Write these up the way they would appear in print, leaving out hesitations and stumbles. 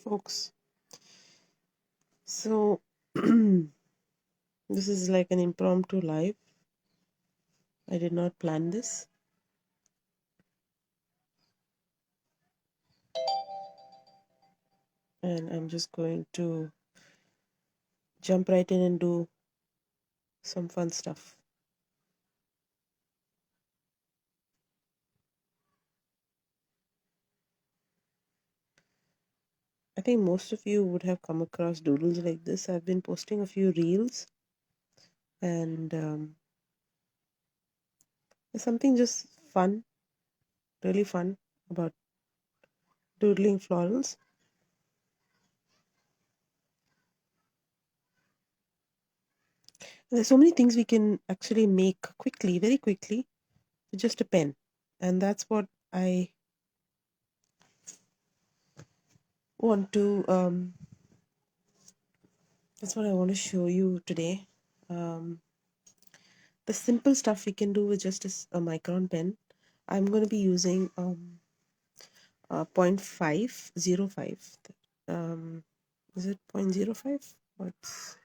folks. So this is like an impromptu live. I did not plan this. And I'm just going to jump right in and do some fun stuff. I think most of you would have come across doodles like this. I've been posting a few reels, and there's something just fun, really fun about doodling florals. There's so many things we can actually make quickly, very quickly, with just a pen. And that's what I want to show you today. The simple stuff we can do with just a micron pen. I'm going to be using 0.505. Is it 0.05? What's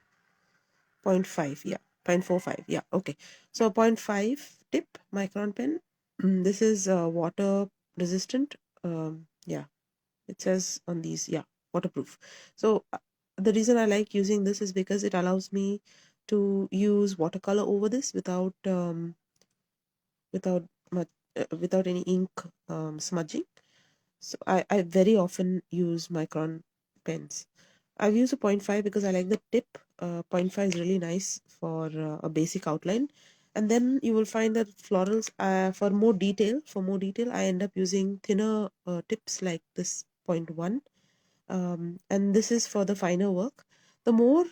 0.5? Yeah, 0.45. Yeah, okay. So 0.5 tip micron pen. This is water resistant. Yeah, it says on these, yeah, waterproof. So the reason I like using this is because it allows me to use watercolor over this without much, without any ink smudging. So I very often use micron pens. I've used a 0.5 because I like the tip. 0.5 is really nice for a basic outline. And then you will find that florals, for more detail, I end up using thinner tips like this 0.1. And this is for the finer work. The more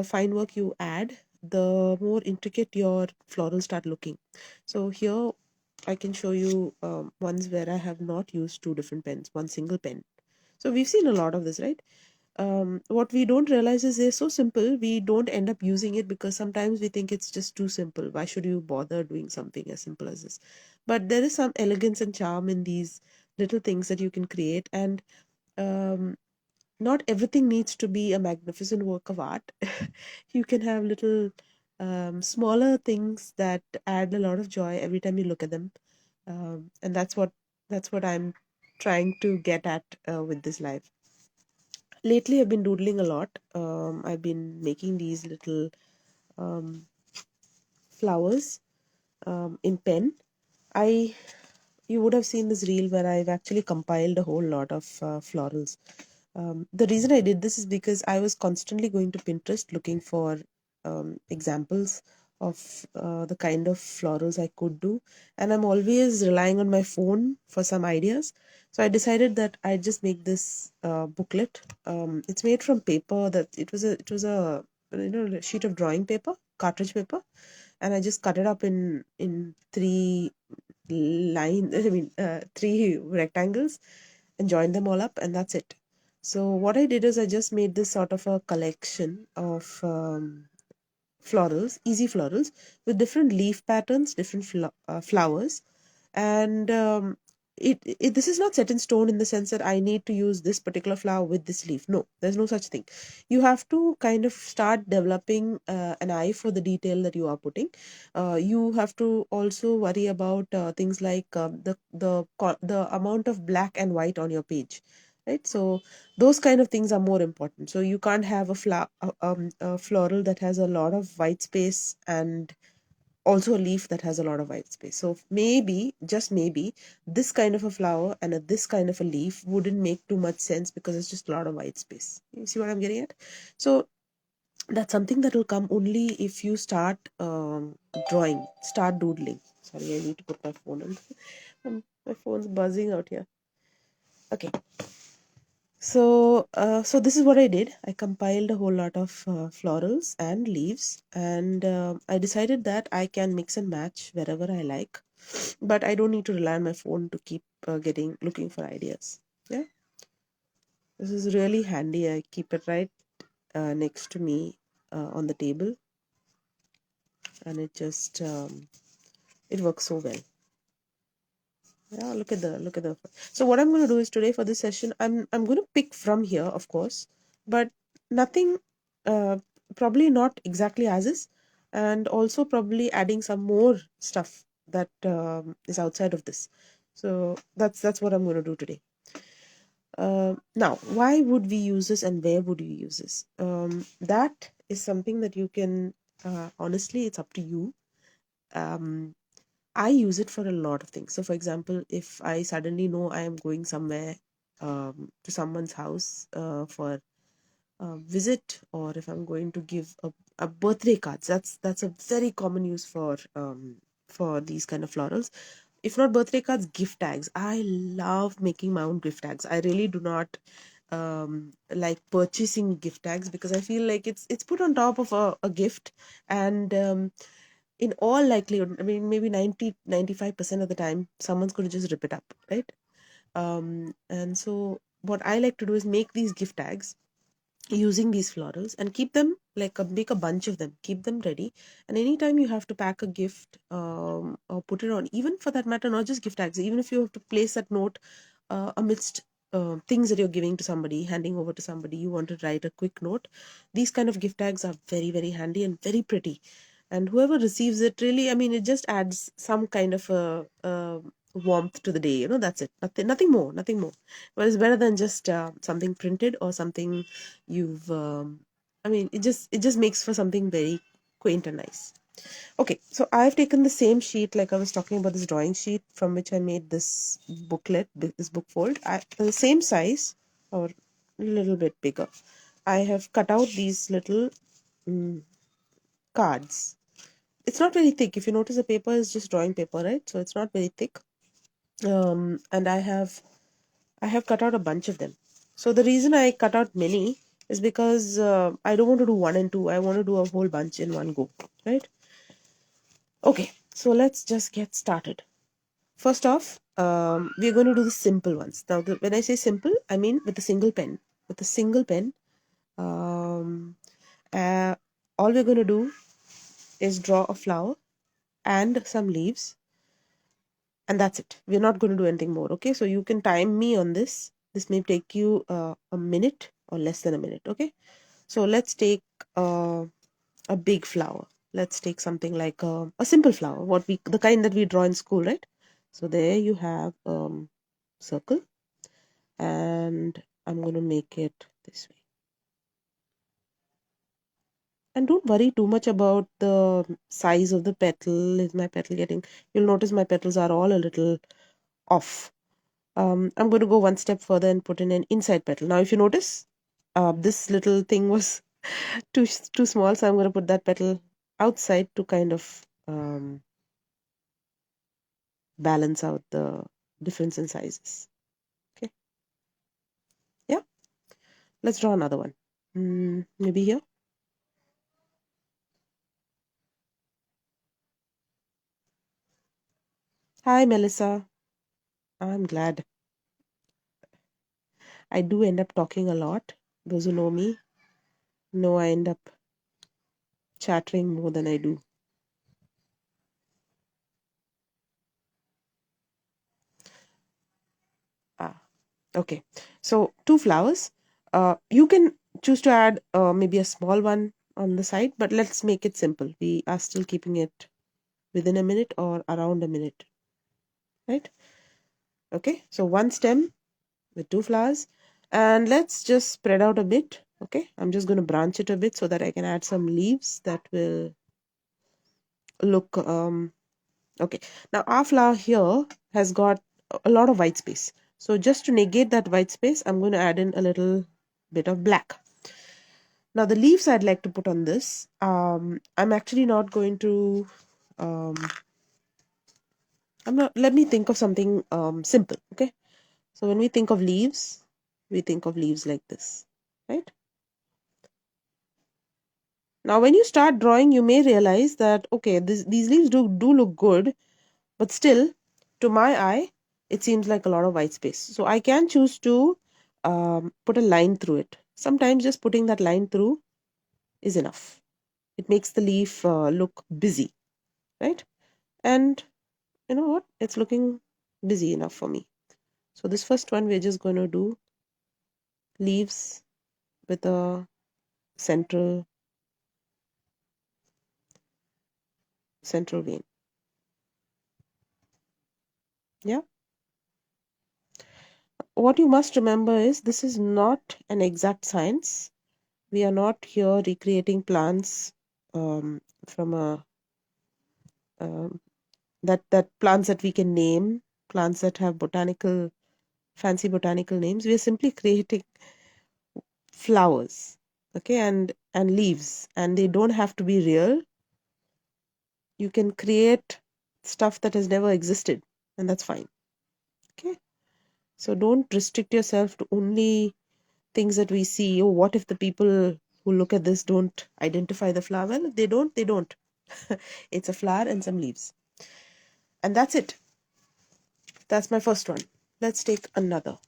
fine work you add, the more intricate your florals start looking. So here I can show you ones where I have not used two different pens, one single pen. So we've seen a lot of this, right? What we don't realize is they're so simple, we don't end up using it because sometimes we think it's just too simple. Why should you bother doing something as simple as this? But there is some elegance and charm in these little things that you can create. And um, not everything needs to be a magnificent work of art. You can have little smaller things that add a lot of joy every time you look at them. And that's what I'm trying to get at with this live. Lately I've been doodling a lot. I've been making these little um, flowers in pen. I You would have seen this reel where I've actually compiled a whole lot of florals. The reason I did this is because I was constantly going to Pinterest looking for examples of the kind of florals I could do, and I'm always relying on my phone for some ideas. So I decided that I'd just make this booklet. It's made from paper. It was a sheet of drawing paper, cartridge paper, and I just cut it up in three rectangles and joined them all up, and that's it. So what I did is I just made this sort of a collection of florals, easy florals, with different leaf patterns, different flowers. And this is not set in stone in the sense that I need to use this particular flower with this leaf. No, there's no such thing. You have to kind of start developing an eye for the detail that you are putting. You have to also worry about things like the amount of black and white on your page, right? So those kind of things are more important. So you can't have a floral that has a lot of white space and also a leaf that has a lot of white space. So maybe, just maybe, this kind of a flower and this kind of a leaf wouldn't make too much sense because it's just a lot of white space. You see what I'm getting at? So that's something that will come only if you start drawing, start doodling. Sorry, I need to put my phone on. My phone's buzzing out here. Okay. So this is what I did. I compiled a whole lot of florals and leaves, and I decided that I can mix and match wherever I like, but I don't need to rely on my phone to keep looking for ideas. Yeah, this is really handy. I keep it right next to me on the table, and it works so well. Yeah, look at the. So what I'm going to do is today for this session, I'm going to pick from here, of course, but nothing, uh, probably not exactly as is, and also probably adding some more stuff that is outside of this. So that's what I'm going to do today. Now, why would we use this and where would you use this? That is something that you can, honestly, it's up to you. Um, I use it for a lot of things. So, for example, if I suddenly know I am going somewhere, to someone's house for a visit, or if I'm going to give a birthday cards, that's a very common use for these kind of florals. If not birthday cards, gift tags. I love making my own gift tags. I really do not like purchasing gift tags because I feel like it's put on top of a gift, and in all likelihood, I mean, maybe 90-95% of the time, someone's going to just rip it up, right? And so what I like to do is make these gift tags using these florals and keep them like make a bunch of them, keep them ready. And anytime you have to pack a gift, or put it on, even for that matter, not just gift tags, even if you have to place that note amidst things that you're giving to somebody, handing over to somebody, you want to write a quick note, these kind of gift tags are very, very handy and very pretty. And whoever receives it, really, I mean, it just adds some kind of a warmth to the day, that's it. Nothing more, nothing more. But it's better than just something printed or something you've I mean, it just makes for something very quaint and nice. Okay, so I've taken the same sheet, like I was talking about, this drawing sheet from which I made this booklet, this book fold. The same size, or a little bit bigger, I have cut out these little mm, cards. It's not very thick. If you notice, the paper is just drawing paper, right? So it's not very thick. And I have cut out a bunch of them. So the reason I cut out many is because I don't want to do one and two. I want to do a whole bunch in one go, right? Okay, so let's just get started. First off, we're going to do the simple ones. Now, when I say simple, I mean with a single pen. With a single pen, um, all we're going to do is draw a flower and some leaves, and that's it. We're not going to do anything more. Okay, so you can time me on this. This may take you a minute or less than a minute. Okay, so let's take a big flower. Let's take something like a simple flower, the kind that we draw in school, right? So there you have circle, and I'm going to make it this way. And don't worry too much about the size of the petal. Is my petal getting? You'll notice my petals are all a little off. I'm going to go one step further and put in an inside petal. Now, if you notice, this little thing was too small, so I'm going to put that petal outside to kind of balance out the difference in sizes. Okay, yeah, let's draw another one. Maybe here. Hi, Melissa. I'm glad. I do end up talking a lot. Those who know me know I end up chattering more than I do. Ah, okay. So two flowers. You can choose to add maybe a small one on the side, but let's make it simple. We are still keeping it within a minute or around a minute, right? Okay. So one stem with two flowers, and let's just spread out a bit. Okay, I'm just going to branch it a bit so that I can add some leaves that will look okay. Now our flower here has got a lot of white space, so just to negate that white space, I'm going to add in a little bit of black. Now the leaves I'd like to put on this, I'm actually not going to um, I'm not let me think of something simple. Okay, so when we think of leaves, we think of leaves like this, right? Now, when you start drawing, you may realize that, okay, these leaves do look good, but still, to my eye, it seems like a lot of white space. So I can choose to put a line through it. Sometimes just putting that line through is enough. It makes the leaf look busy, right? And you know what? It's looking busy enough for me. So this first one, we're just going to do leaves with a central vein. Yeah. What you must remember is this is not an exact science. We are not here recreating plants from a that plants that we can name, plants that have fancy botanical names. We are simply creating flowers, okay, and leaves, and they don't have to be real. You can create stuff that has never existed, and that's fine. Okay, so don't restrict yourself to only things that we see. Oh, what if the people who look at this don't identify the flower? Well, if they don't. It's a flower and some leaves, and that's it. That's my first one. Let's take another.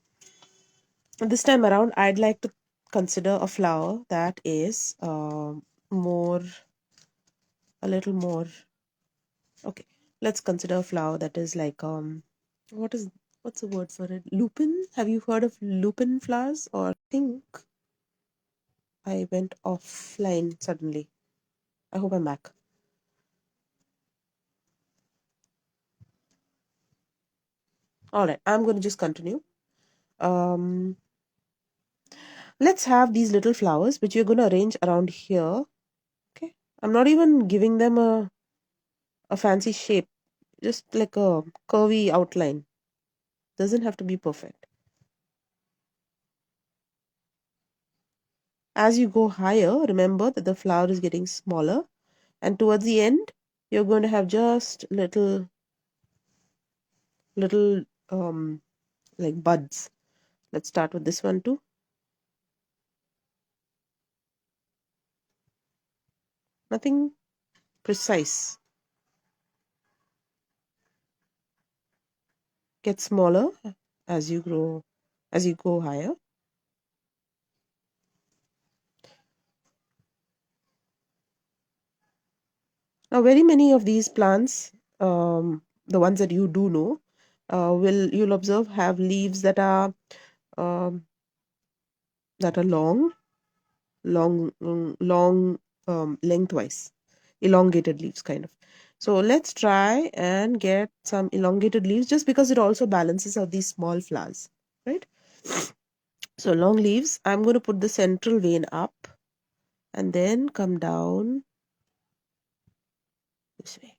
This time around, I'd like to consider a flower that is more, a little more. Okay, let's consider a flower that is like what is what's the word for it? Lupin. Have you heard of lupin flowers? Or I think I went offline suddenly. I hope I'm back. All right, I'm going to just continue. Um, let's have these little flowers, which you're going to arrange around here. Okay, I'm not even giving them a fancy shape, just like a curvy outline. Doesn't have to be perfect. As you go higher, remember that the flower is getting smaller, and towards the end, you're going to have just little like buds. Let's start with this one too. Nothing precise. Get smaller as you go higher. Now, very many of these plants, the ones that you do know, you'll observe have leaves um, that are long, lengthwise, elongated leaves kind of. So let's try and get some elongated leaves, just because it also balances out these small flowers, right? So long leaves, I'm going to put the central vein up and then come down this way.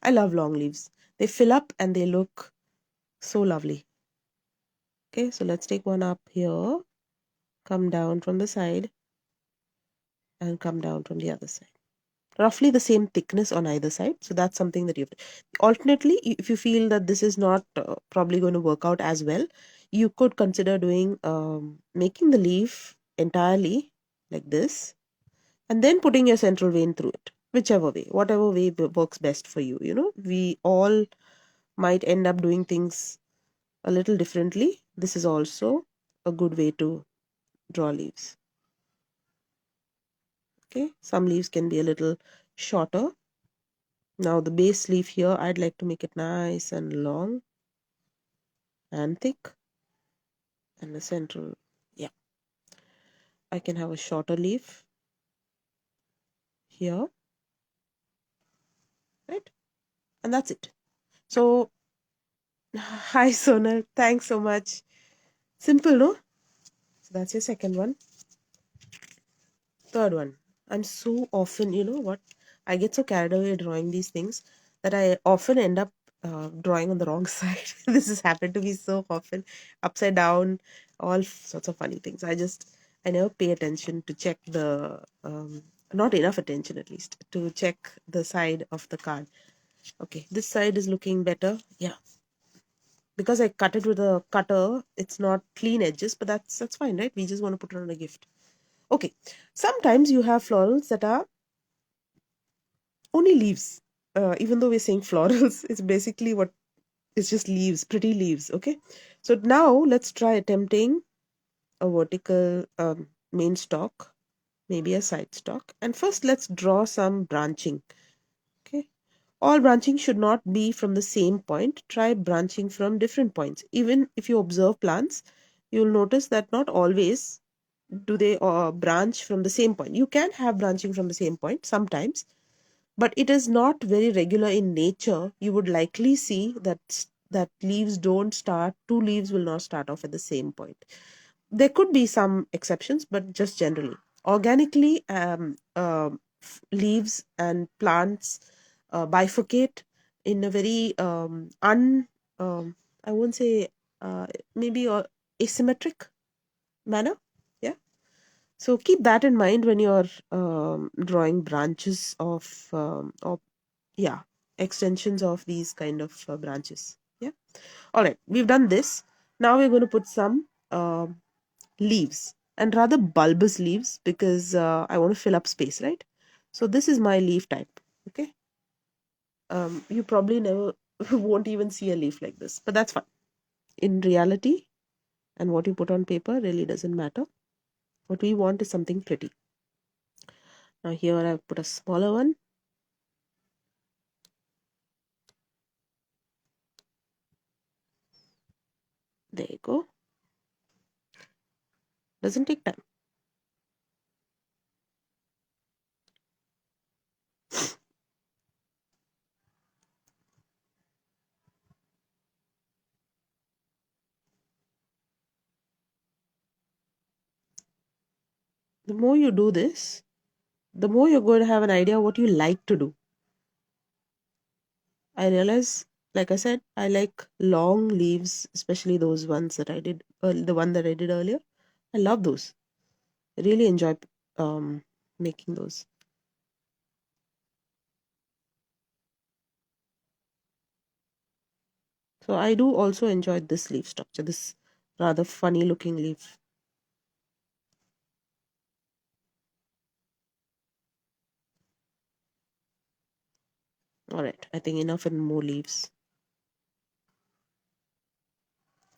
I love long leaves. They fill up and they look so lovely. Okay, so let's take one up here, come down from the side, and come down from the other side. Roughly the same thickness on either side. So that's something that you have to. Alternately, if you feel that this is not probably going to work out as well, you could consider doing making the leaf entirely like this, and then putting your central vein through it. Whatever way works best for you. You know, we all might end up doing things a little differently. This is also a good way to draw leaves. Okay, some leaves can be a little shorter. Now the base leaf here, I'd like to make it nice and long and thick. And the central, yeah, I can have a shorter leaf here, right? And that's it. So, hi Sonal, thanks so much. Simple, no? So that's your second one. Third one, I'm so often, you know what? I get so carried away drawing these things that I often end up drawing on the wrong side. This has happened to me so often, upside down, all sorts of funny things. I never pay attention to check not enough attention at least, to check the side of the card. Okay, this side is looking better. Yeah. Because I cut it with a cutter, it's not clean edges, but that's fine, right? We just want to put it on a gift. Okay, sometimes you have florals that are only leaves. Even though we're saying florals, it's basically it's just leaves, pretty leaves. Okay, so now let's try attempting a vertical main stalk, maybe a side stalk. And first, let's draw some branching. Okay, All branching should not be from the same point. Try branching from different points. Even if you observe plants, you'll notice that not always do they branch from the same point. You can have branching from the same point sometimes, but it is not very regular in nature. You would likely see that leaves don't start, two leaves will not start off at the same point. There could be some exceptions, but just generally. Organically, leaves and plants bifurcate in a very I won't say maybe asymmetric manner. Yeah. So keep that in mind when you're drawing branches of yeah, extensions of these kind of branches. Yeah. All right, we've done this. Now we're going to put some leaves, and rather bulbous leaves, because I want to fill up space, right? So this is my leaf type. Okay. You probably never won't even see a leaf like this, but that's fine. In reality, and what you put on paper really doesn't matter. What we want is something pretty. Now here I've put a smaller one. There you go. Doesn't take time. The more you do this, the more you're going to have an idea what you like to do. I realize, like I said, I like long leaves, especially those ones that I did, the one that I did earlier. I love those. I really enjoy making those. So I do also enjoy this leaf structure, this rather funny looking leaf. All right, I think enough and more leaves.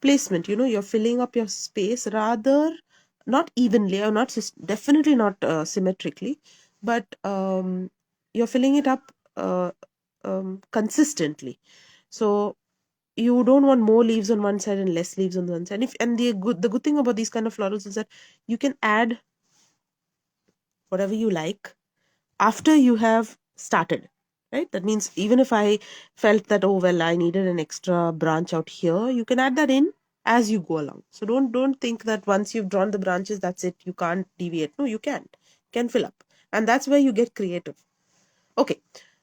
Placement, you're filling up your space rather not evenly, or not definitely not symmetrically, but you're filling it up consistently. So you don't want more leaves on one side and less leaves on the one side. And the good thing about these kind of florals is that you can add whatever you like after you have started, right? That means even if I felt that, oh well, I needed an extra branch out here, you can add that in as you go along. So don't think that once you've drawn the branches, that's it, you can't deviate. No, you can fill up, and that's where you get creative. Okay,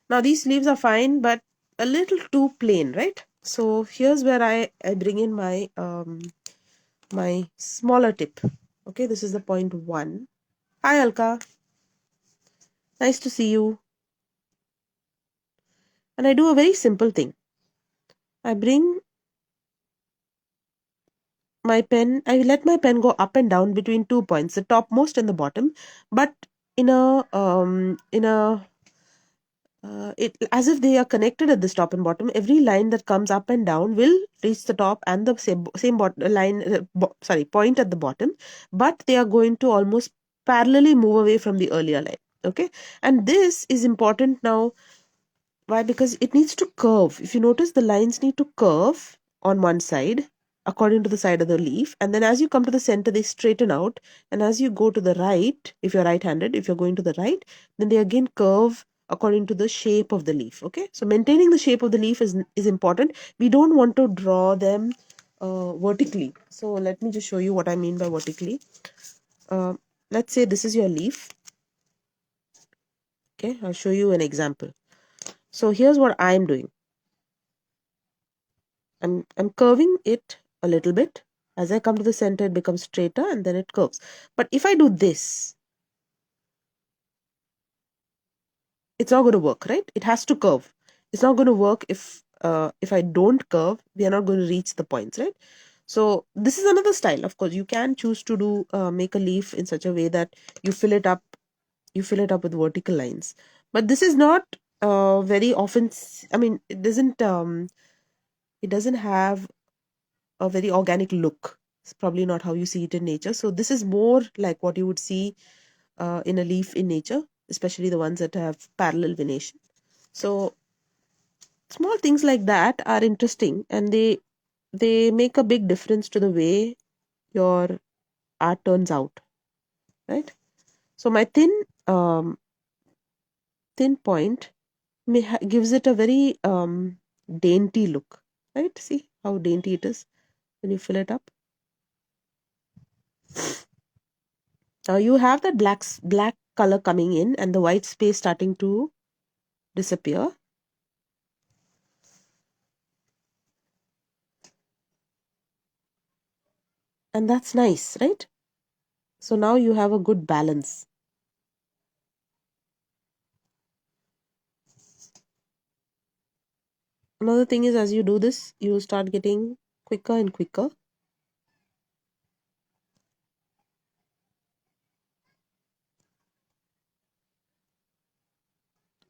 now these leaves are fine, but a little too plain, right? So here's where I bring in my smaller tip. Okay, this is the point 1. Hi Alka, nice to see you. And I do a very simple thing. I bring my pen, I let my pen go up and down between 2 points, the topmost and the bottom, but in a it as if they are connected at this top and bottom. Every line that comes up and down will reach the top, and the same line point at the bottom, but they are going to almost parallelly move away from the earlier line. Okay, and this is important now. Why? Because it needs to curve. If you notice, the lines need to curve on one side according to the side of the leaf, and then as you come to the center they straighten out, and as you go to the right, if you're right-handed, if you're going to the right, then they again curve according to the shape of the leaf. Okay, so maintaining the shape of the leaf is important. We don't want to draw them vertically. So let me just show you what I mean by vertically. uh, let's say this is your leaf. Okay, I'll show you an example. So here's what I'm doing. I'm curving it a little bit. As I come to the center, it becomes straighter and then it curves. But if I do this, it's not going to work, right? It has to curve. It's not going to work if I don't curve. We are not going to reach the points, right? So this is another style. Of course, you can choose to do make a leaf in such a way that you fill it up. You fill it up with vertical lines. But this is not very often. I mean, it doesn't have a very organic look. It's probably not how you see it in nature. So this is more like what you would see in a leaf in nature, especially the ones that have parallel venation. So Small things like that are interesting, and they make a big difference to the way your art turns out, right? So my thin point gives it a very dainty look, right? See how dainty it is when you fill it up. Now you have that black color coming in and the white space starting to disappear. And that's nice, right? So now you have a good balance. Another thing is, as you do this, you start getting quicker and quicker.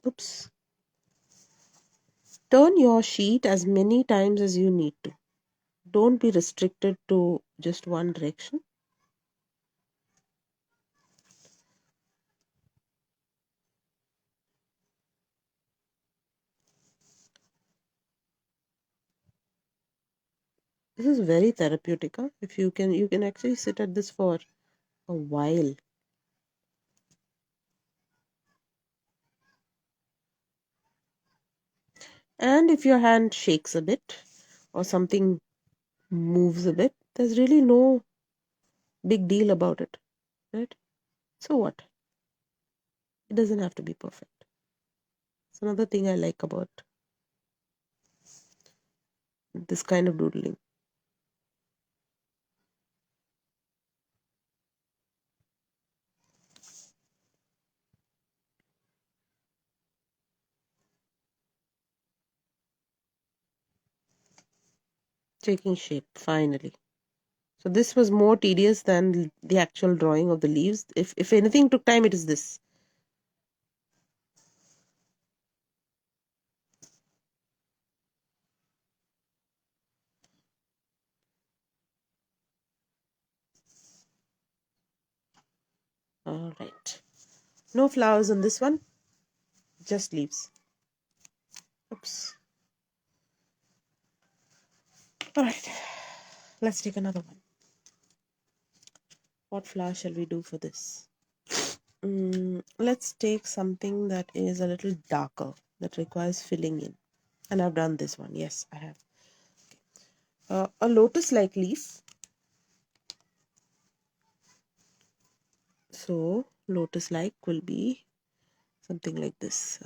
Oops. Turn your sheet as many times as you need to. Don't be restricted to just one direction. This is very therapeutic. Huh? If you can actually sit at this for a while. And if your hand shakes a bit or something moves a bit, there's really no big deal about it, right? So what? It doesn't have to be perfect. It's another thing I like about this kind of doodling. Taking shape, finally. So this was more tedious than the actual drawing of the leaves. If anything took time, it is this. All right. No flowers on this one, just leaves. Oops. All right. Let's take another one. What flower shall we do for this? Let's take something that is a little darker, that requires filling in. And I've done this one. Yes, I have. A lotus-like leaf. So lotus-like will be something like this.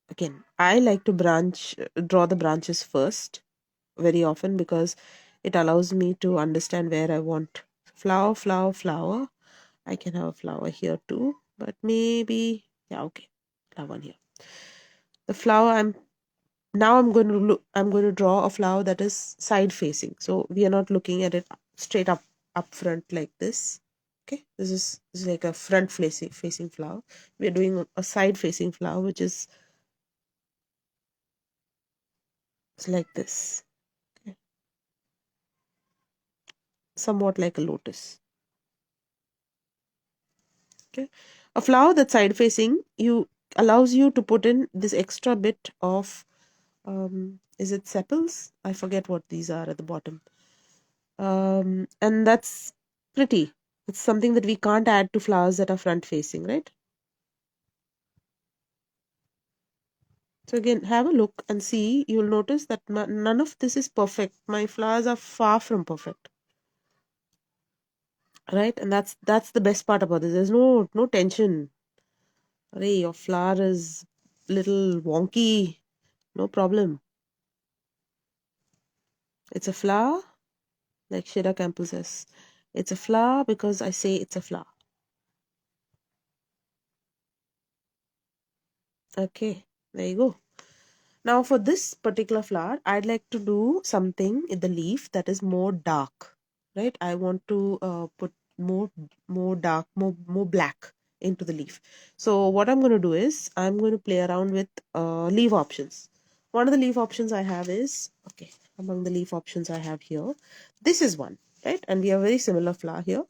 Again, I like to draw the branches first very often because it allows me to understand where I want flower, flower, flower. I can have a flower here too, but maybe, yeah, okay, have one here. The flower I'm going to draw a flower that is side facing. So we are not looking at it straight up front like this. Okay, this is like a front facing flower. We are doing a side facing flower, which is like this. Okay. Somewhat like a lotus. Okay, a flower that's side facing you allows you to put in this extra bit of is it sepals? I forget what these are at the bottom. And that's pretty. It's something that we can't add to flowers that are front facing, right? So again, have a look and see. You'll notice that none of this is perfect. My flowers are far from perfect, right? And that's the best part about this. There's no tension. Array, your flower is little wonky. No problem. It's a flower, like Shida Campbell says. It's a flower because I say it's a flower. Okay, there you go. Now for this particular flower, I'd like to do something in the leaf that is more dark, right? I want to put more dark, more black into the leaf. So what I'm going to do is I'm going to play around with leaf options. One of the leaf options I have is, okay, among the leaf options I have here, this is one, right? And we have a very similar flower here.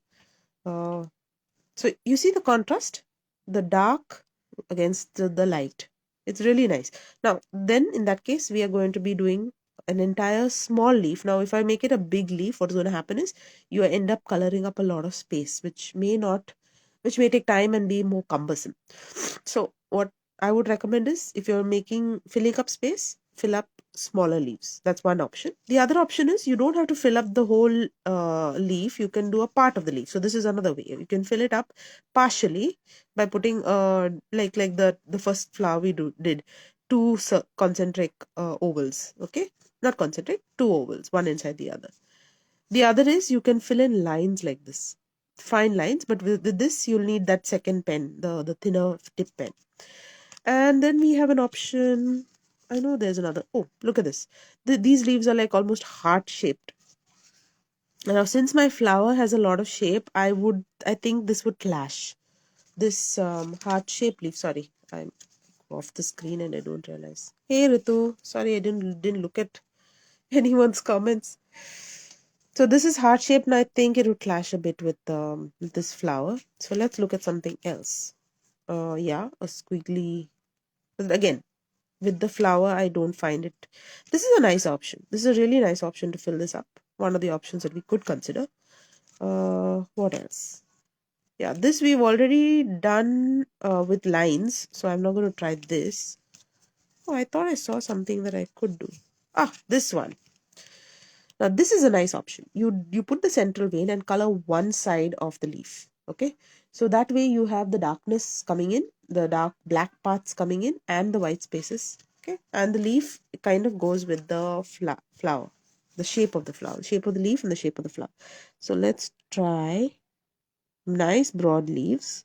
So you see the contrast, the dark against the light. It's really nice. Now, then in that case, we are going to be doing an entire small leaf. Now, if I make it a big leaf, what's going to happen is you end up coloring up a lot of space, which may take time and be more cumbersome. So, what I would recommend is if you're filling up space, fill up smaller leaves. That's one option. The other option is you don't have to fill up the whole leaf. You can do a part of the leaf. So this is another way. You can fill it up partially by putting like the first flower we did two concentric ovals. Okay, not concentric, two ovals, one inside the other. The other is you can fill in lines like this, fine lines, but with this you'll need that second pen, the thinner tip pen. And then we have an option. I know there's another. Oh, look at this. These leaves are like almost heart shaped. Now, since my flower has a lot of shape, I think this would clash. This heart shaped leaf. Sorry, I'm off the screen and I don't realize. Hey Ritu, sorry I didn't look at anyone's comments. So this is heart shaped, and I think it would clash a bit with this flower. So let's look at something else. Yeah, a squiggly. But again, with the flower, I don't find it. This is a nice option. This is a really nice option to fill this up. One of the options that we could consider. What else? Yeah, this we've already done with lines, so I'm not going to try this. Oh, I thought I saw something that I could do. Ah, this one. Now this is a nice option. You put the central vein and color one side of the leaf. Okay, so that way you have the darkness coming in, the dark black parts coming in, and the white spaces. Okay, and the leaf kind of goes with the flower, the shape of the flower, shape of the leaf, and the shape of the flower. So let's try nice broad leaves.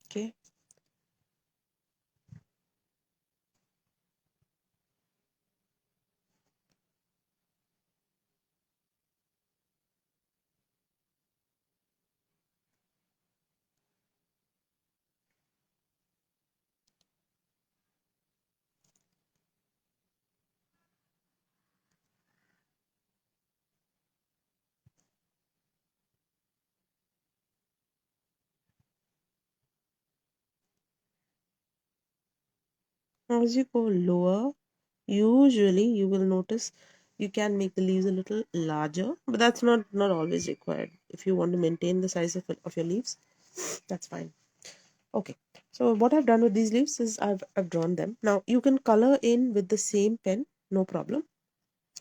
Okay. Now as you go lower, usually you will notice you can make the leaves a little larger, but that's not always required. If you want to maintain the size of your leaves, that's fine. Okay, so what I've done with these leaves is I've drawn them. Now you can color in with the same pen, no problem.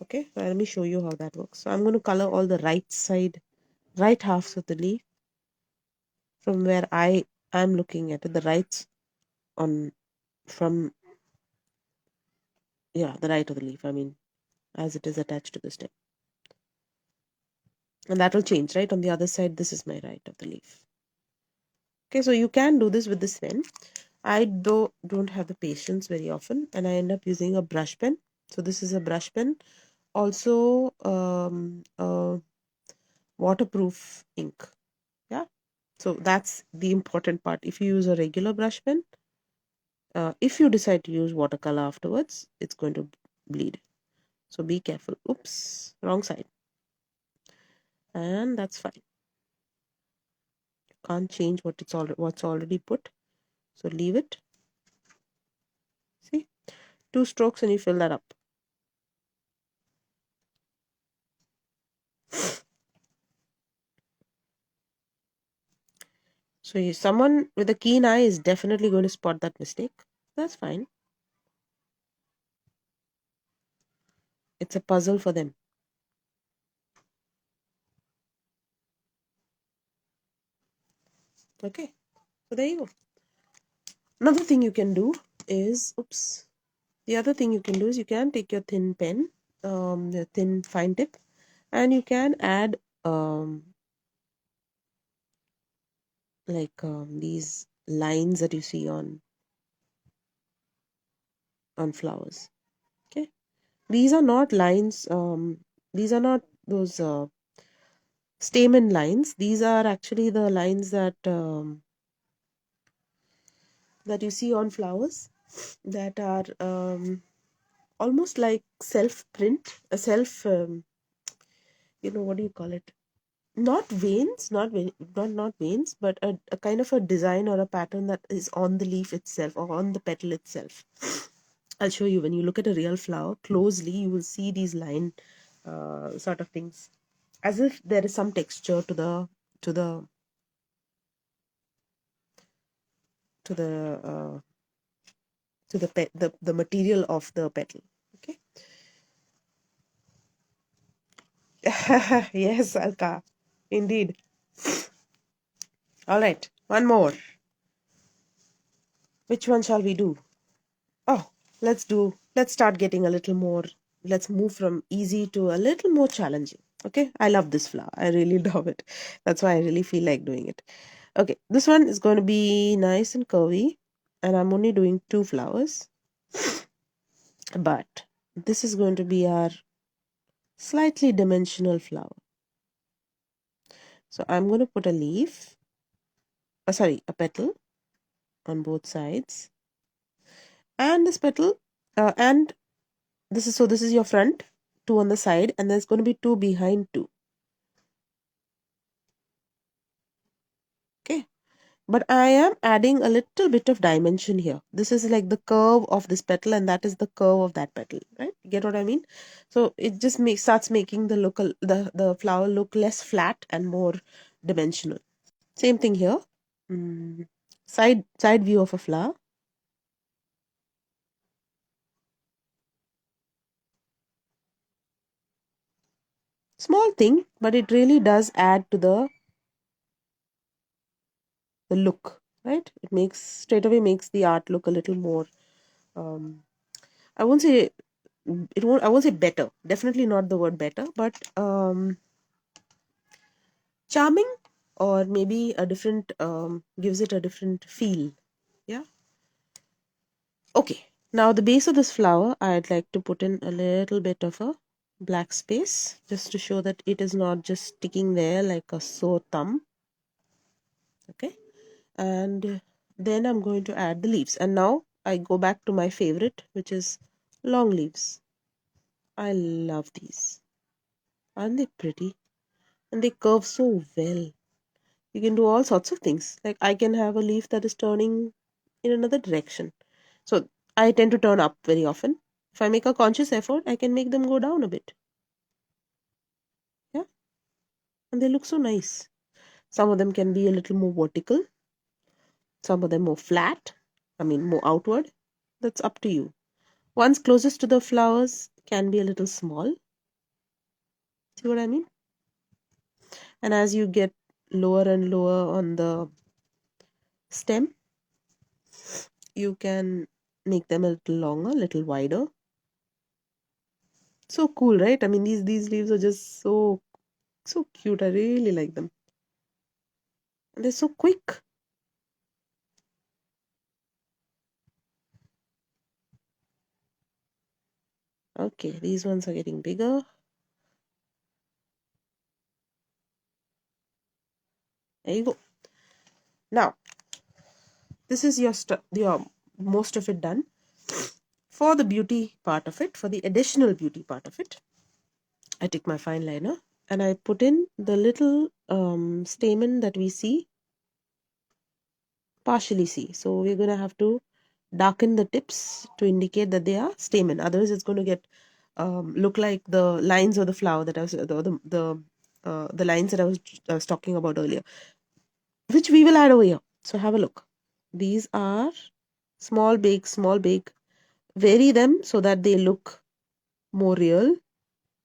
Okay, so let me show you how that works. So I'm going to color all the right halves of the leaf from where I am looking at it, the right on from yeah, the right of the leaf, I mean, as it is attached to the stem. And that will change, right? On the other side, this is my right of the leaf. Okay, so you can do this with this pen. I don't have the patience very often, and I end up using a brush pen. So this is a brush pen. Also, waterproof ink. Yeah. So that's the important part. If you use a regular brush pen, if you decide to use watercolor afterwards, it's going to bleed. So be careful. Oops, wrong side. And that's fine. Can't change what's already put. So leave it. See, 2 strokes and you fill that up. So someone with a keen eye is definitely going to spot that mistake. That's fine. It's a puzzle for them. Okay, so there you go. Another thing you can do is, the other thing you can do is you can take your thin pen, the thin fine tip, and you can add these lines that you see on flowers. These are not lines. These are not those stamen lines. These are actually the lines that you see on flowers that are almost like self print, a self. What do you call it? Not veins, not veins, but a kind of a design or a pattern that is on the leaf itself or on the petal itself. I'll show you. When you look at a real flower closely, you will see these line sort of things, as if there is some texture to the to the uh, the material of the petal. Okay. Yes, Alka, indeed. All right, one more. Which one shall we do? Oh, let's start getting a little more. Let's move from easy to a little more challenging. Okay, I love this flower. I really love it. That's why I really feel like doing it. Okay, this one is going to be nice and curvy, and I'm only doing 2 flowers. But this is going to be our slightly dimensional flower. So I'm going to put a leaf, a petal on both sides, and this petal, and this is your front, 2 on the side, and there's going to be 2 behind 2. Okay, but I am adding a little bit of dimension here. This is like the curve of this petal, and that is the curve of that petal, right? Get what I mean? So it just starts making the flower look less flat and more dimensional. Same thing here. Mm. Side view of a flower. Small thing, but it really does add to the look, right? It makes straight away makes the art look a little more. Um, I won't say it won't. I won't say better. Definitely not the word better, but charming, or maybe a different gives it a different feel. Yeah. Okay. Now the base of this flower, I'd like to put in a little bit of a black space just to show that it is not just sticking there like a sore thumb. Okay. And then I'm going to add the leaves, and now I go back to my favorite, which is long leaves. I love these. Aren't they pretty? And they curve so well. You can do all sorts of things. Like I can have a leaf that is turning in another direction. So I tend to turn up very often. If I make a conscious effort, I can make them go down a bit. Yeah. And they look so nice. Some of them can be a little more vertical, some of them more flat, more outward. That's up to you. Ones closest to the flowers can be a little small. See what I mean? And as you get lower and lower on the stem, you can make them a little longer, a little wider. So cool, right? These leaves are just so cute. I really like them. And they're so quick. Okay, these ones are getting bigger. There you go. Now, this is your most of it done. For the beauty part of it, for the additional beauty part of it, I take my fine liner and I put in the little stamen that we see, partially see. So we're going to have to darken the tips to indicate that they are stamen. Otherwise, it's going to get look like the lines of the flower that I was the lines that I was talking about earlier, which we will add over here. So have a look. These are small, big, small, big. Vary them so that they look more real.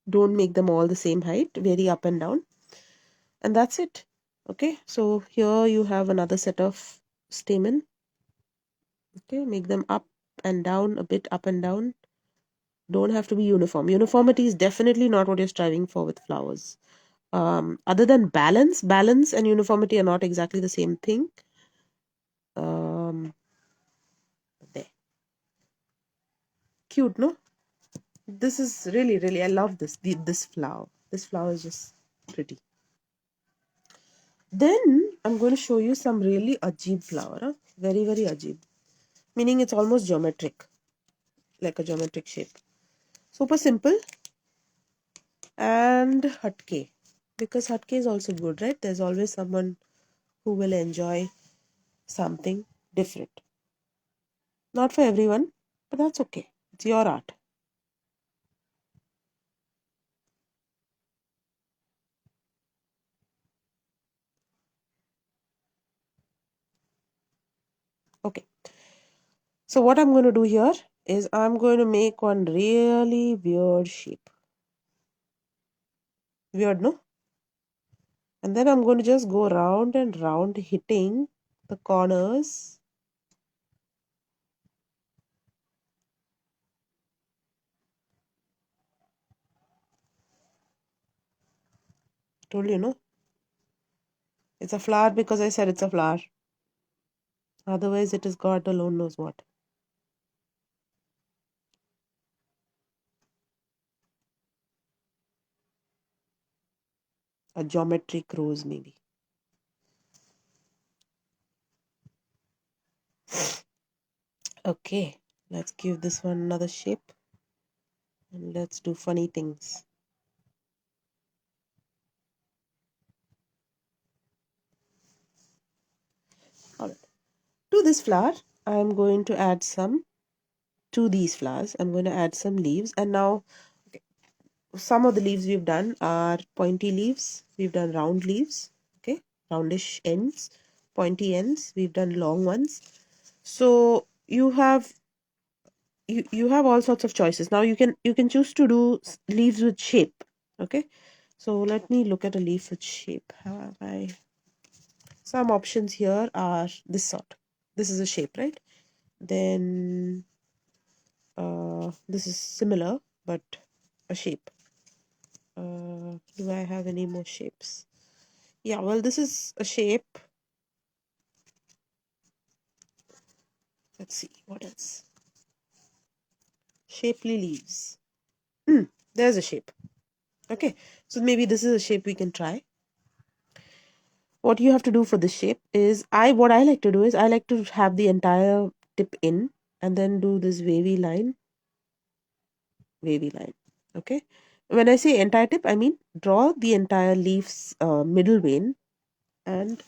Don't make them all the same height. Vary up and down. And that's it. Okay, so here you have another set of stamen. Okay, make them up and down, a bit up and down. Don't have to be uniform. Uniformity is definitely not what you're striving for with flowers. Other than balance and uniformity are not exactly the same thing. There. Cute, no? This is really, I love this flower. This flower is just pretty. Then I'm going to show you some really ajeeb flower. Huh? Very ajeeb. Meaning it's almost geometric. Like a geometric shape. Super simple. And hatke. Because hatke is also good, right? There's always someone who will enjoy something different. Not for everyone, but that's okay. It's your art. Okay. So what I'm going to do here is I'm going to make one really weird shape. Weird, no? And then I'm going to just go round and round, hitting the corners. Told you, no? It's a flower because I said it's a flower. Otherwise, it is God alone knows what. A geometric rose, maybe. Okay, let's give this one another shape. And let's do funny things. Alright. To this flower, I'm going to add some, to these flowers, I'm going to add some leaves. And now, okay, some of the leaves we've done are pointy leaves. We've done round leaves, okay, roundish ends, pointy ends. We've done long ones. So you have all sorts of choices. Now you can choose to do leaves with shape. Okay, so let me look at a leaf with shape. Have I? Some options here are this sort. This is a shape, right? Then this is similar but a shape. Do I have any more shapes? Yeah, well, this is a shape. Let's see what else. Shapely leaves. There's a shape. Okay, so maybe this is a shape we can try. What you have to do for this shape is what I like to do is I like to have the entire tip in and then do this wavy line. Okay, when I say entire tip, I mean draw the entire leaf's middle vein and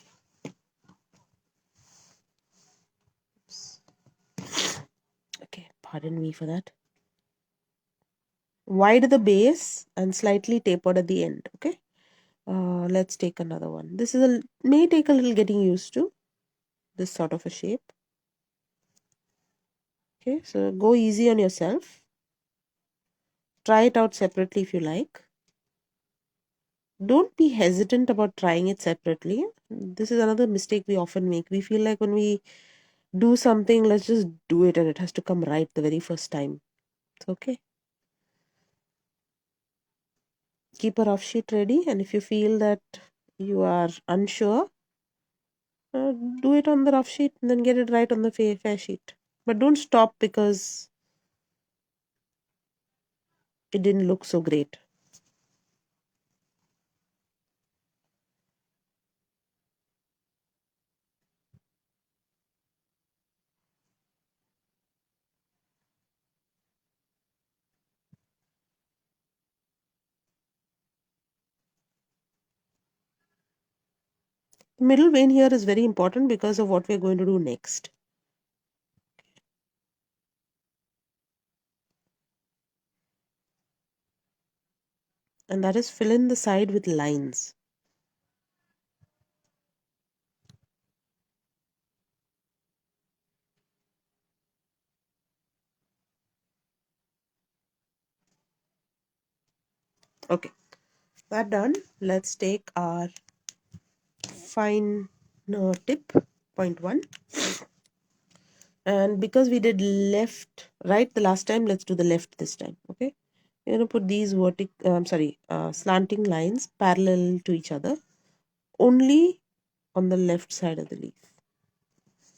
okay, pardon me for that. Wide at the base and slightly tapered at the end. Okay, let's take another one. This is may take a little getting used to this sort of a shape. Okay, so go easy on yourself. Try it out separately if you like. Don't be hesitant about trying it separately. This is another mistake we often make. We feel like when we do something, let's just do it and it has to come right the very first time. It's okay. Keep a rough sheet ready, and if you feel that you are unsure, do it on the rough sheet and then get it right on the fair sheet. But don't stop because it didn't look so great. The middle vein here is very important because of what we're going to do next. And that is fill in the side with lines. Okay, that done. Let's take our fine tip, point 1. And because we did left, right the last time, let's do the left this time. Okay, we're going to put these slanting lines parallel to each other only on the left side of the leaf.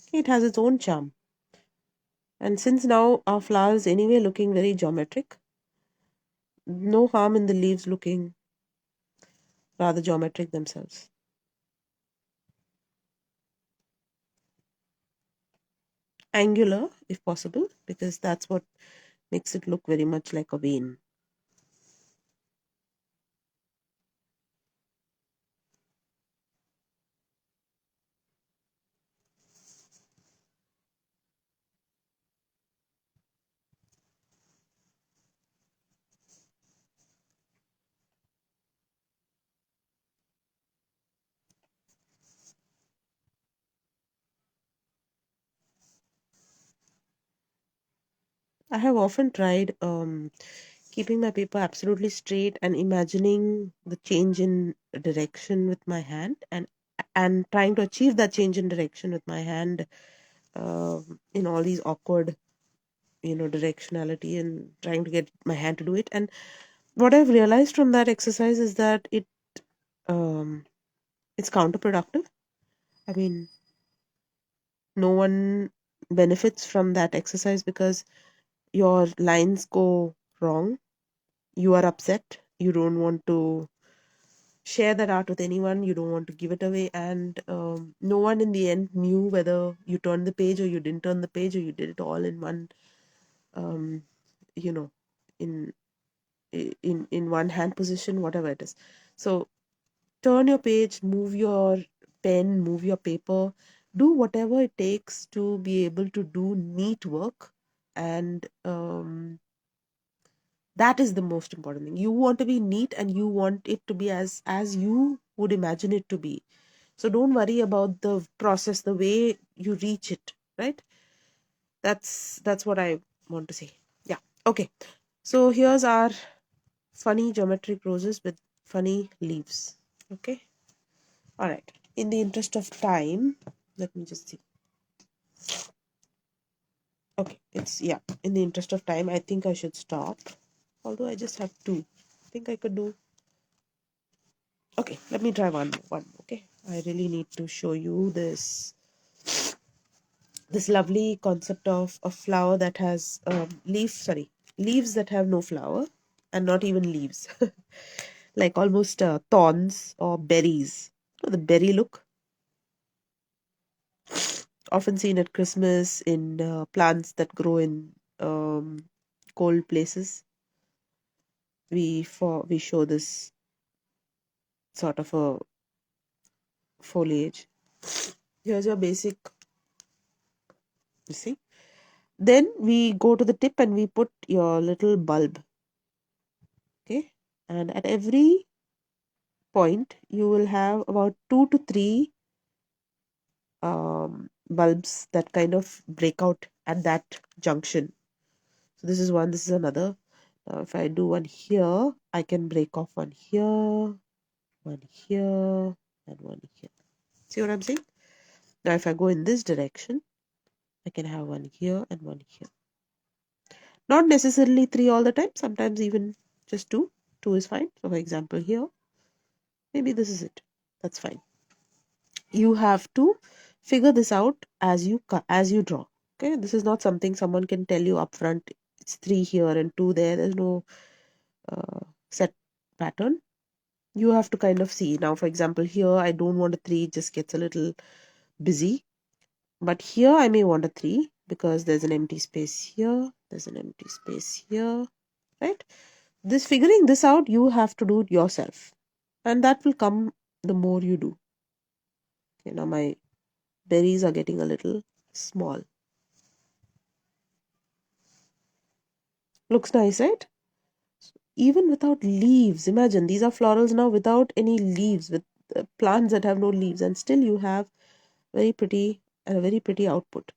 Okay, it has its own charm. And since now our flower is anyway looking very geometric, no harm in the leaves looking rather geometric themselves. Angular, if possible, because that's what makes it look very much like a vein. I have often tried keeping my paper absolutely straight and imagining the change in direction with my hand, and trying to achieve that change in direction with my hand in all these awkward, directionality, and trying to get my hand to do it. And what I've realized from that exercise is that um, it's counterproductive. I mean, no one benefits from that exercise because your lines go wrong. You are upset. You don't want to share that art with anyone. You don't want to give it away. And no one in the end knew whether you turned the page or you didn't turn the page, or you did it all in one, um, you know, in in one hand position, whatever it is. So turn your page, move your pen, move your paper, do whatever it takes to be able to do neat work. And that is the most important thing. You want to be neat, and you want it to be as you would imagine it to be. So don't worry about the process, the way you reach it, right? That's what I want to say. Yeah. Okay. So here's our funny geometric roses with funny leaves. Okay. All right. In the interest of time, let me just see. Okay, it's, yeah. In the interest of time, I think I should stop. Although I just have two. I think I could do. Okay, let me try one. Okay, I really need to show you this lovely concept of a flower that has leaves that have no flower, and not even leaves, like almost thorns or berries. The berry look, often seen at Christmas in plants that grow in cold places. We show this sort of a foliage. Here's your basic, you see. Then we go to the tip and we put your little bulb. Okay, and at every point you will have about 2 to 3 bulbs that kind of break out at that junction. So this is one, this is another. Now if I do one here, I can break off one here, one here, and one here. See what I'm saying? Now if I go in this direction, I can have one here and one here. Not necessarily 3 all the time, sometimes even just 2. 2 is fine. So for example here, maybe this is it. That's fine. You have to figure this out as you draw. Okay, this is not something someone can tell you upfront. It's 3 here and 2 there. There's no set pattern. You have to kind of see. Now for example here, I don't want a 3, it just gets a little busy. But here I may want a 3 because there's an empty space here, there's an empty space here, right? Figuring this out, you have to do it yourself, and that will come the more you do. Okay, now my berries are getting a little small. Looks nice, right? Even without leaves, imagine these are florals now without any leaves, with plants that have no leaves, and still you have very pretty and a very pretty output.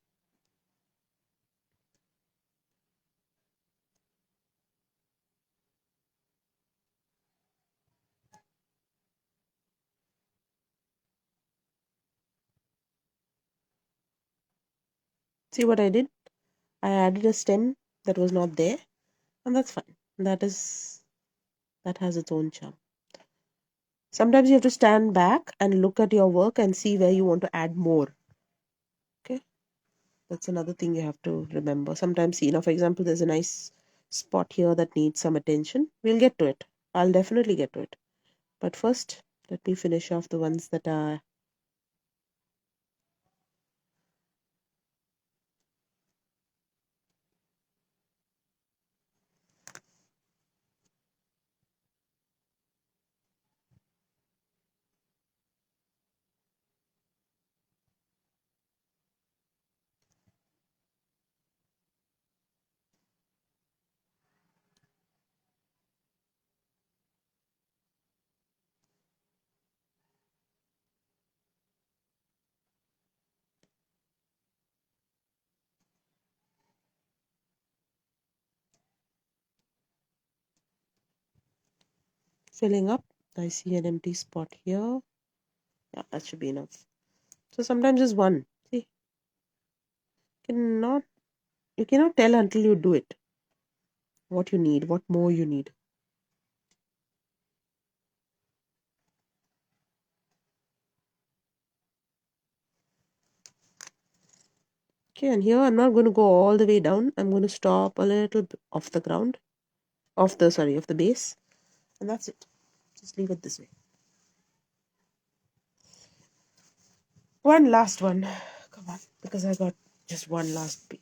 See what I did? I added a stem that was not there, and that's fine. That has its own charm. Sometimes you have to stand back and look at your work and see where you want to add more. Okay, that's another thing you have to remember. Sometimes, for example, there's a nice spot here that needs some attention. We'll get to it. I'll definitely get to it. But first, let me finish off the ones that are filling up. I see an empty spot here. Yeah, that should be enough. So sometimes just one. See, cannot you cannot tell until you do it what you need, what more you need. Okay, and here I'm not going to go all the way down. I'm going to stop a little bit off the ground, off the base, and that's it. Just leave it this way. One last one. Come on, because I got just one last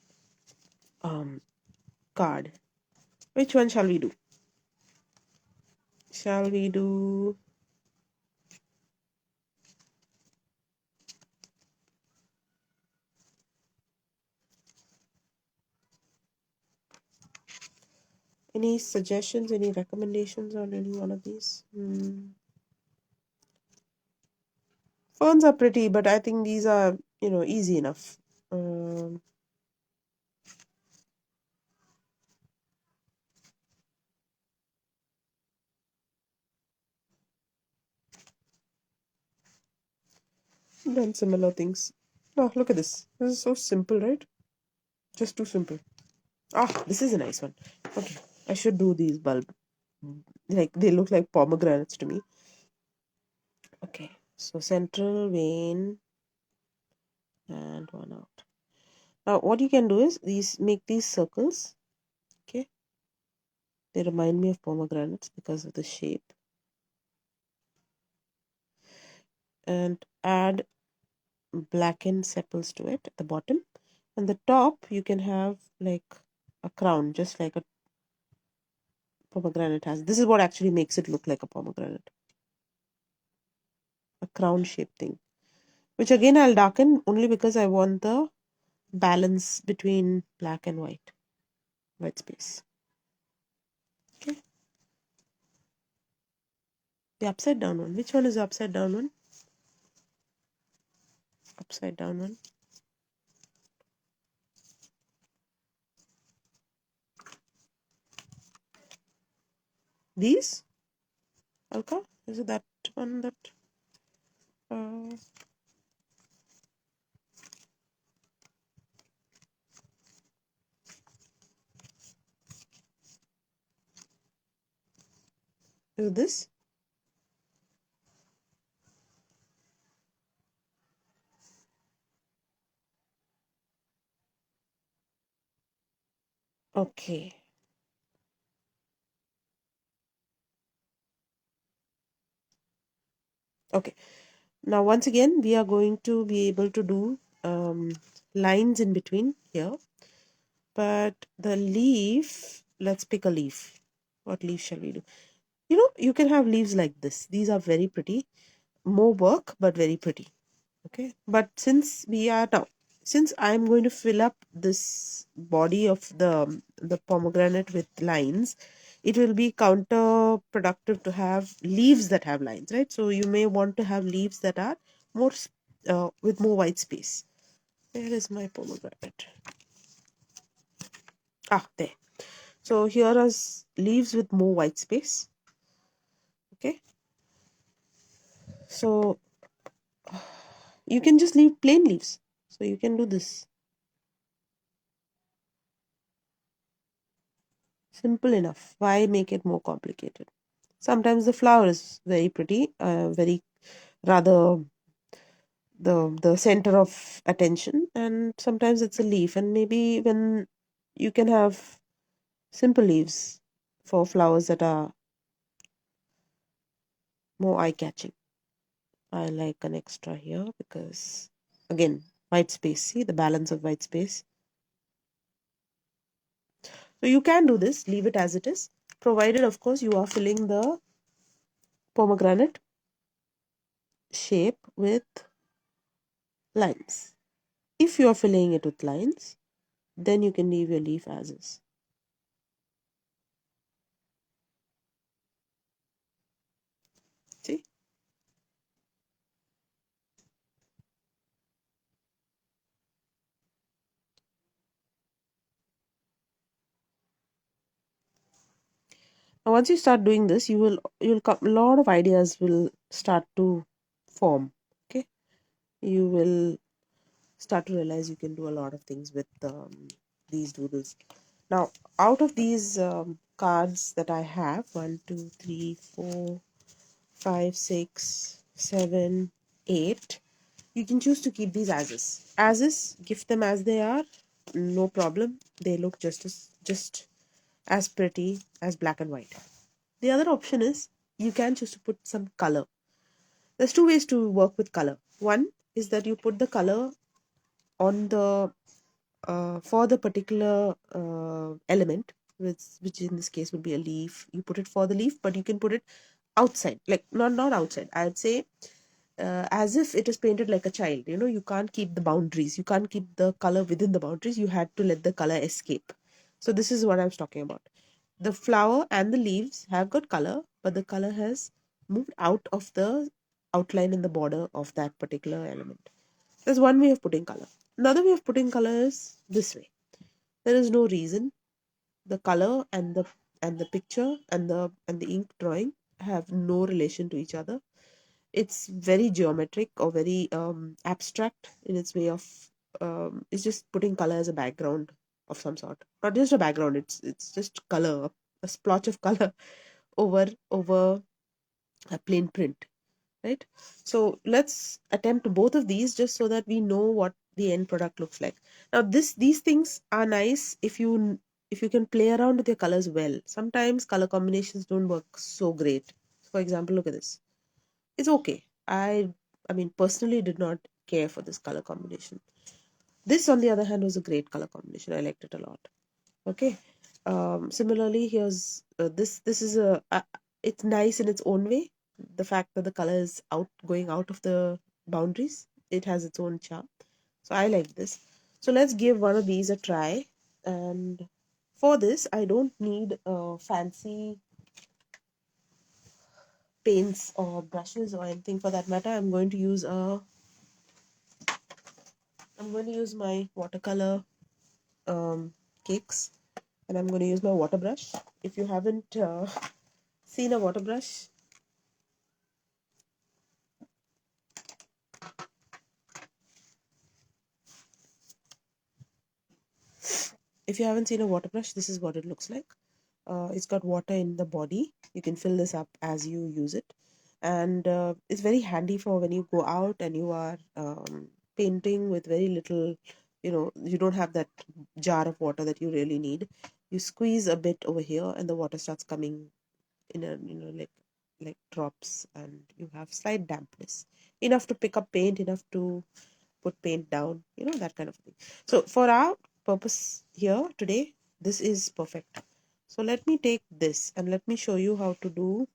card. Which one shall we do? Shall we do any suggestions, any recommendations on any one of these? Ferns are pretty, but I think these are, easy enough. Done similar things. Oh, look at this. This is so simple, right? Just too simple. Ah, this is a nice one. Okay, I should do these bulb. Like, they look like pomegranates to me. Okay, so central vein and one out. Now, what you can do is make these circles. Okay, they remind me of pomegranates because of the shape. And add blackened sepals to it at the bottom. And the top, you can have like a crown, just like a pomegranate has. This is what actually makes it look like a pomegranate. A crown shaped thing. Which again I'll darken only because I want the balance between black and white. White space. Okay. The upside down one. Which one is the upside down one? Upside down one. These? Alka? Is it that one that... is it this? Okay. Okay. Now, once again, we are going to be able to do lines in between here. But the leaf, let's pick a leaf. What leaf shall we do? You can have leaves like this. These are very pretty. More work, but very pretty. Okay. But since I'm going to fill up this body of the pomegranate with lines, it will be counterproductive to have leaves that have lines, right? So you may want to have leaves that are more with more white space. Where is my pomegranate? Ah, there. So here are leaves with more white space. Okay. So you can just leave plain leaves. So you can do this. Simple enough. Why make it more complicated? Sometimes the flower is very pretty, very rather the center of attention, and sometimes it's a leaf. And maybe when you can have simple leaves for flowers that are more eye-catching. I like an extra here because, again, white space. See the balance of white space. So you can do this, leave it as it is, provided, of course, you are filling the pomegranate shape with lines. If you are filling it with lines, then you can leave your leaf as is. See? Now, once you start doing this, you'll come, a lot of ideas will start to form. Okay, you will start to realize you can do a lot of things with these doodles. Now, out of these cards that I have, 1, 2, 3, 4, 5, 6, 7, 8, you can choose to keep these as is. As is, gift them as they are, no problem. They look just as pretty as black and white. The other option is you can choose to put some color. There's two ways to work with color. One is that you put the color on the for the particular element, which in this case would be a leaf. You put it for the leaf, but you can put it outside, like not outside. I'd say as if it is painted like a child. You can't keep the boundaries. You can't keep the color within the boundaries. You had to let the color escape. So this is what I was talking about. The flower and the leaves have got color, but the color has moved out of the outline in the border of that particular element. There's one way of putting color. Another way of putting color is this way. There is no reason. The color and the picture and the ink drawing have no relation to each other. It's very geometric or very abstract in its way of it's just putting color as a background of some sort. Not just a background, it's just color, a splotch of color over a plain print, right? So let's attempt both of these just so that we know what the end product looks like. Now these things are nice if you can play around with your colors well. Sometimes color combinations don't work so great. For example, look at this. It's okay. I mean, personally did not care for this color combination. This, on the other hand, was a great color combination. I liked it a lot. Okay. Similarly, here's this is it's nice in its own way. The fact that the color is going out of the boundaries, it has its own charm. So I like this. So let's give one of these a try. And for this, I don't need fancy paints or brushes or anything for that matter. I'm going to use my watercolor cakes, and I'm going to use my water brush. If you haven't seen a water brush, this is what it looks like. It's got water in the body. You can fill this up as you use it, and it's very handy for when you go out and you are painting with very little. You don't have that jar of water that you really need. You squeeze a bit over here, and the water starts coming in a like drops, and you have slight dampness, enough to pick up paint, enough to put paint down, that kind of thing. So for our purpose here today, this is perfect. So let me take this and let me show you how to do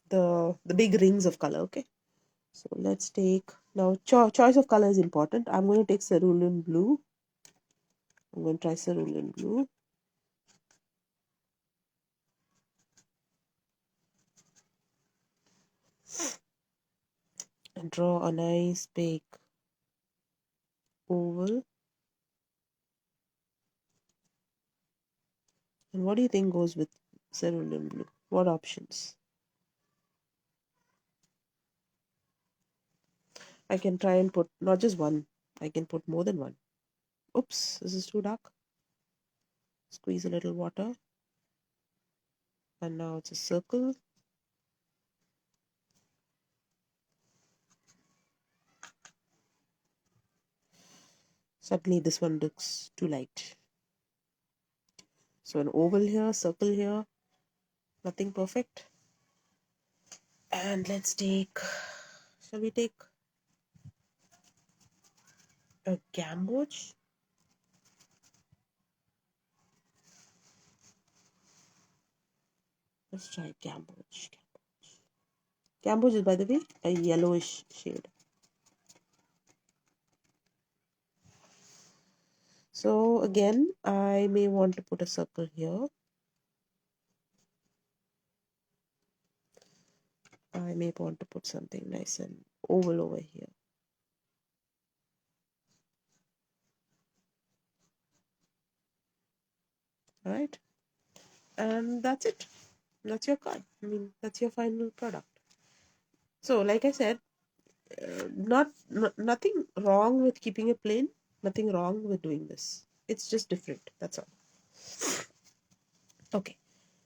the big rings of color. Okay, so let's take now choice of color is important. I'm going to take cerulean blue. I'm going to try cerulean blue. And draw a nice big oval. And what do you think goes with cerulean blue? What options? I can try and put not just one. I can put more than one. Oops, this is too dark. Squeeze a little water. And now it's a circle. Suddenly this one looks too light. So an oval here, circle here, nothing perfect. And let's take, shall we take a gamboge? Let's try gamboge. Gamboge is, by the way, a yellowish shade. So again, I may want to put a circle here. I may want to put something nice and oval over here. All right. And that's it. That's your card. I mean, that's your final product. So like I said, nothing wrong with keeping it plain. Nothing wrong with doing this. It's just different. That's all. Okay.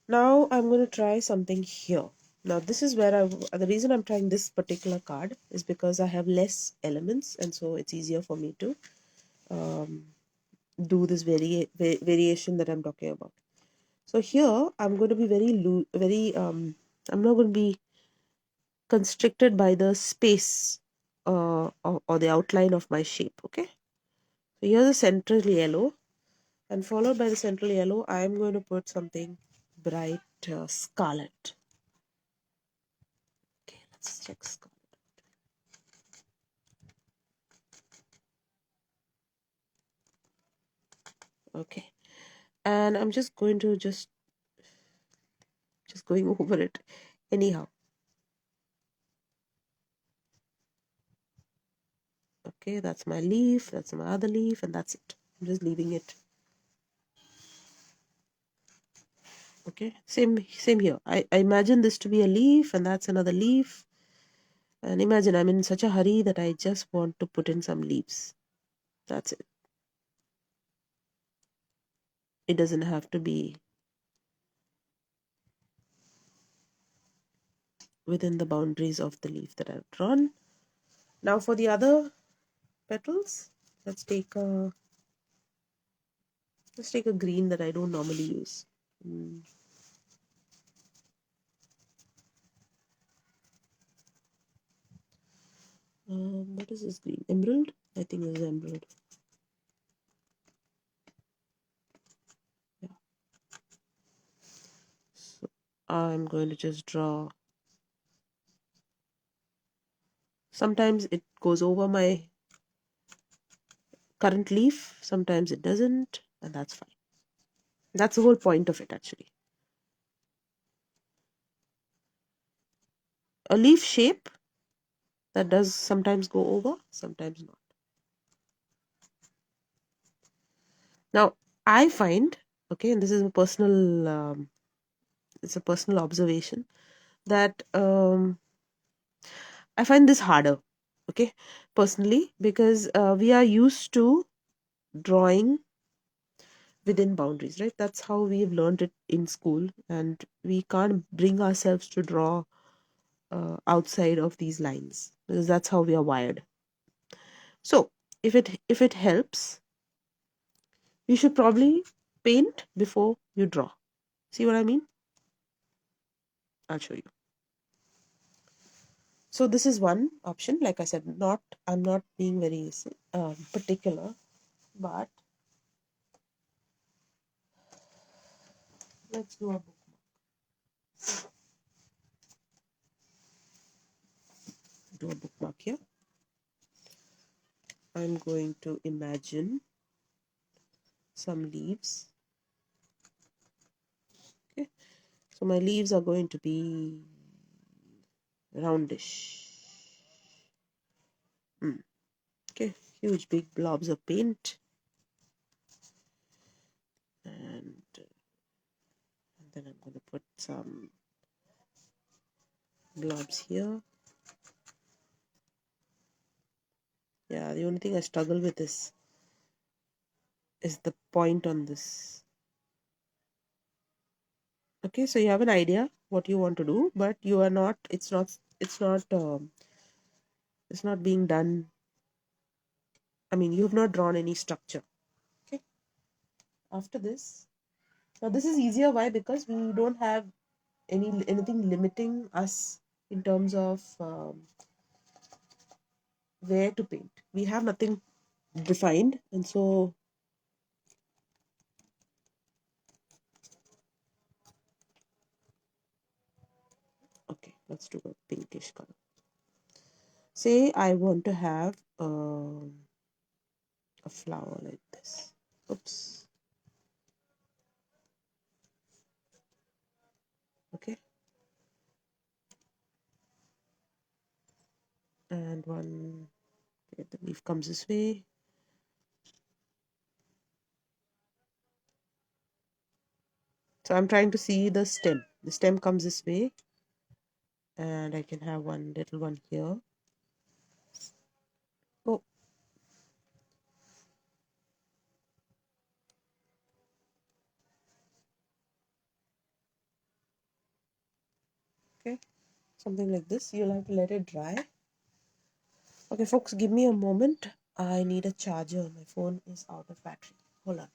Now I'm going to try something here. Now this is where the reason I'm trying this particular card is because I have less elements, and so it's easier for me to do this variation that I'm talking about. So here I'm going to be I'm not going to be constricted by the space or the outline of my shape. Okay. So here's the central yellow, and followed by the central yellow, I am going to put something bright scarlet. Okay, let's check scarlet. Okay, and I'm just going to just going over it anyhow. Okay, that's my leaf, that's my other leaf, and that's it. I'm just leaving it. Okay, same here. I imagine this to be a leaf, and that's another leaf. And imagine I'm in such a hurry that I just want to put in some leaves. That's it. It doesn't have to be within the boundaries of the leaf that I've drawn. Now for the other petals, let's take a green that I don't normally use. What is this green? Emerald? I think this is emerald. Yeah. So I'm going to just draw. Sometimes it goes over my current leaf, sometimes it doesn't, and that's fine. That's the whole point of it, actually. A leaf shape that does sometimes go over, sometimes not. Now, I find, okay, and this is a personal, it's a personal observation, that I find this harder, okay, personally, because we are used to drawing within boundaries, right? That's how we've learned it in school, and we can't bring ourselves to draw outside of these lines because that's how we are wired. So if it helps, you should probably paint before you draw. See what I mean? I'll show you. So this is one option. Like I said, I'm not being very particular, but let's do a bookmark. Do a bookmark here. I'm going to imagine some leaves. Okay, so my leaves are going to be roundish. Okay, huge big blobs of paint, and then I'm going to put some blobs here. Yeah, the only thing I struggle with is the point on this. Okay, so you have an idea what you want to do, but you are not, it's not being done. I mean, you have not drawn any structure. Okay, after this, Now this is easier. Why? Because we don't have anything limiting us in terms of where to paint. We have nothing defined, and so okay, let's do a pinkish color. Say I want to have a flower like this. Oops. Okay. And one, okay, the leaf comes this way. So I'm trying to see the stem. The stem comes this way, and I can have one little one here. Oh, okay, something like this. You'll have to let it dry. Okay, folks, give me a moment. I need a charger. My phone is out of battery. Hold on.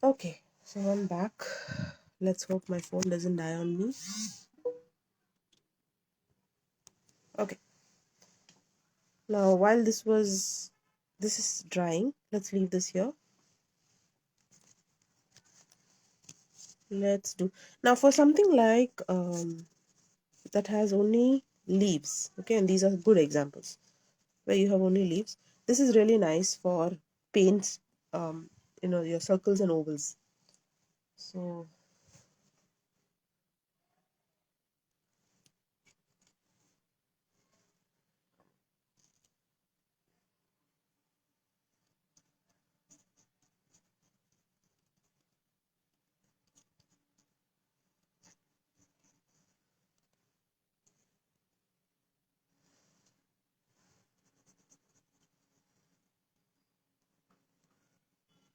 Okay, so I'm back. Let's hope my phone doesn't die on me. Okay. Now, while this is drying, let's leave this here. Let's do now for something like that has only leaves. Okay, and these are good examples where you have only leaves. This is really nice for paints, your circles and ovals. So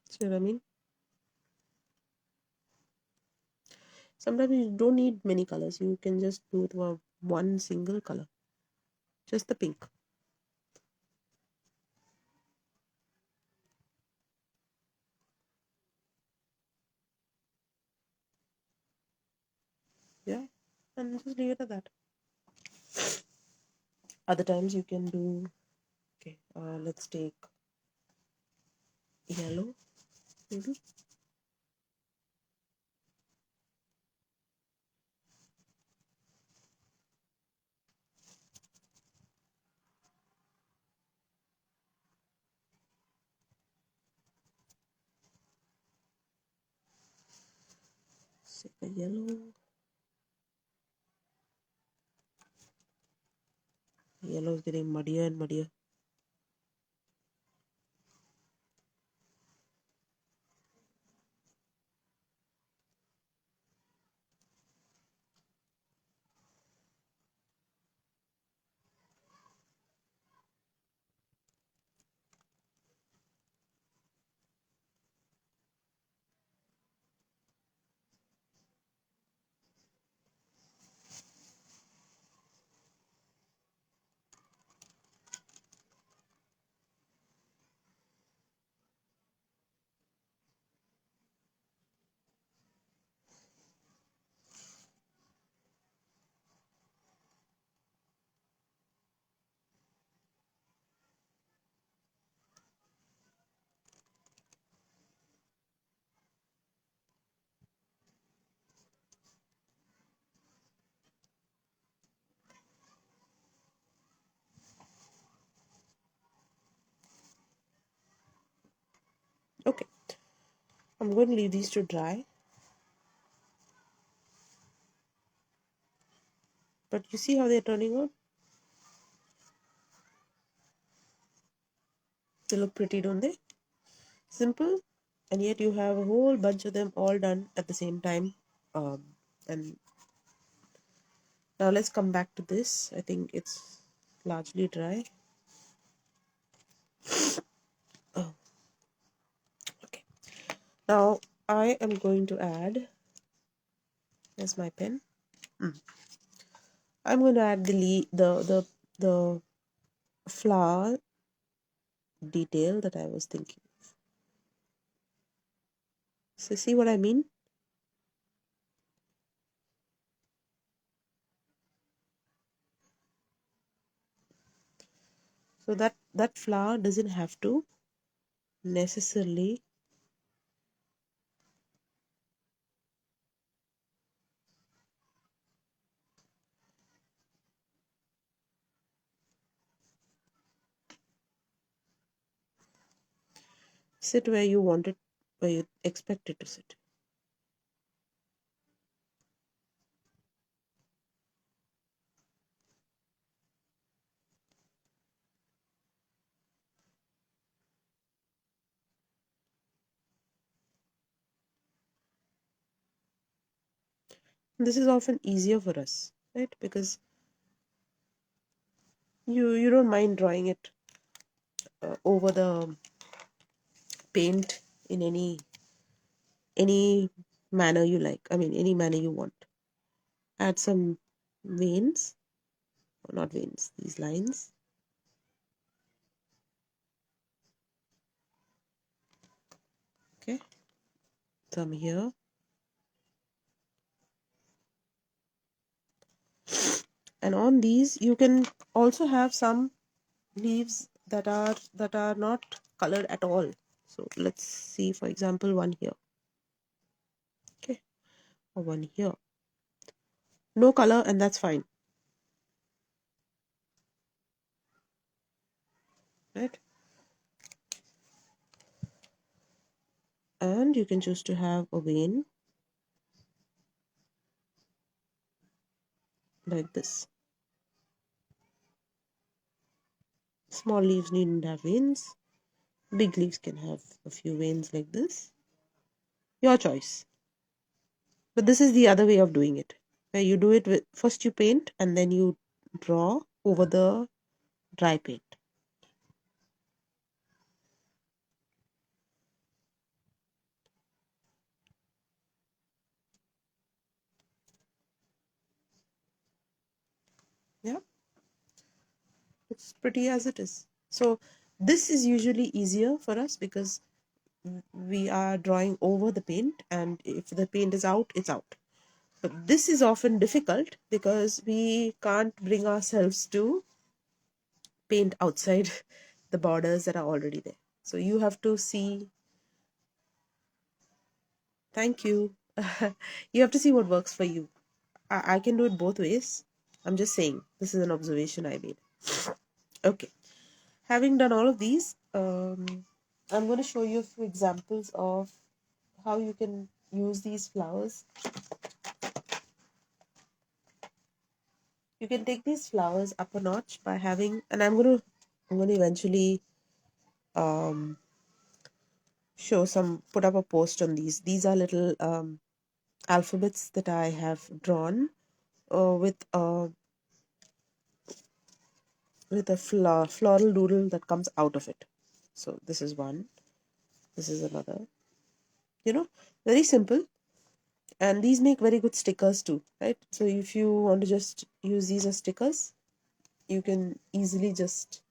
see what I mean? Sometimes you don't need many colors. You can just do it with one single color, just the pink. Yeah, and just leave it at that. Other times you can do, okay, let's take yellow, maybe. Take a yellow. Yellow is getting muddier and muddier. Okay, I'm going to leave these to dry. But you see how they're turning out? They look pretty, don't they? Simple, and yet you have a whole bunch of them all done at the same time. And now let's come back to this. I think it's largely dry. Oh, okay. Now I am going to add, there's my pen. I'm going to add the flower detail that I was thinking. So see what I mean? So that flower doesn't have to necessarily sit where you want it, where you expect it to sit. This is often easier for us, right? Because you don't mind drawing it over the paint in any manner you like. I mean, any manner you want. Add some veins, or not veins, these lines. Okay, some here. And on these, you can also have some leaves that are not colored at all. So let's see, for example, one here. Okay, or one here. No color, and that's fine, right? And you can choose to have a vein like this. Small leaves needn't have veins. Big leaves can have a few veins like this. Your choice. But this is the other way of doing it, where you do it with first you paint and then you draw over the dry paint. Yeah, it's pretty as it is. So this is usually easier for us because we are drawing over the paint, and if the paint is out, it's out. But this is often difficult because we can't bring ourselves to paint outside the borders that are already there. So you have to see, thank you. You have to see what works for you. I can do it both ways. I'm just saying, this is an observation I made. Okay, having done all of these, I'm going to show you a few examples of how you can use these flowers. You can take these flowers up a notch by having, and I'm going to eventually put up a post on these. These are little alphabets that I have drawn with a floral doodle that comes out of it. So this is one, this is another, very simple. And these make very good stickers too, right? So if you want to just use these as stickers, you can easily just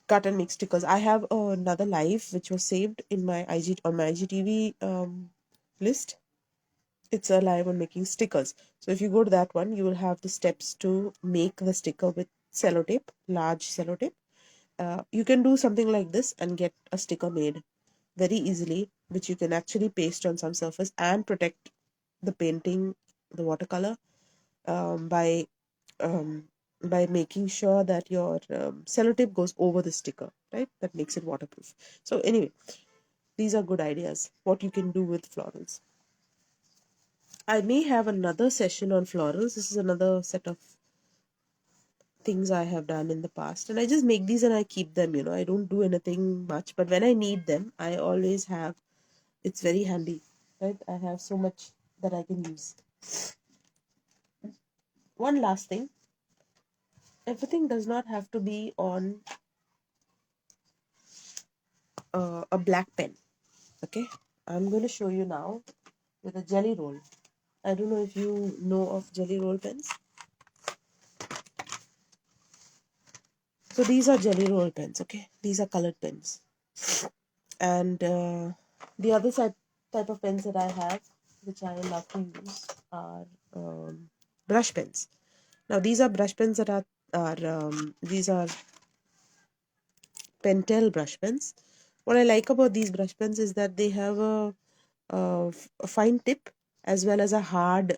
cut and make stickers. I have another live which was saved in my IGTV list. It's a live on making stickers. So if you go to that one, you will have the steps to make the sticker with sellotape, large sellotape. You can do something like this and get a sticker made very easily, which you can actually paste on some surface and protect the painting, the watercolor, um, by um, by making sure that your sellotape goes over the sticker, right? That makes it waterproof. So anyway, these are good ideas, what you can do with florals. I may have another session on florals. This is another set of things I have done in the past, and I just make these and I keep them. I don't do anything much, but when I need them, I always have. It's very handy, right? I have so much that I can use. One last thing, everything does not have to be on a black pen. Okay, I'm going to show you now with a jelly roll. I don't know if you know of jelly roll pens. So these are jelly roll pens. Okay, these are colored pens, and the other type of pens that I have, which I love to use, are brush pens. Now these are brush pens that these are Pentel brush pens. What I like about these brush pens is that they have a fine tip as well as a hard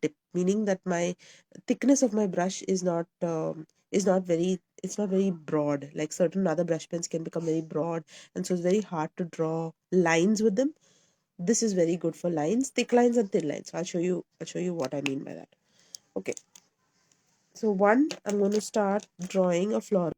tip, meaning that my thickness of my brush is not very it's not very broad. Like certain other brush pens can become very broad, and so it's very hard to draw lines with them. This is very good for lines, thick lines and thin lines. So I'll show you what I mean by that. Okay, so I'm going to start drawing a flower.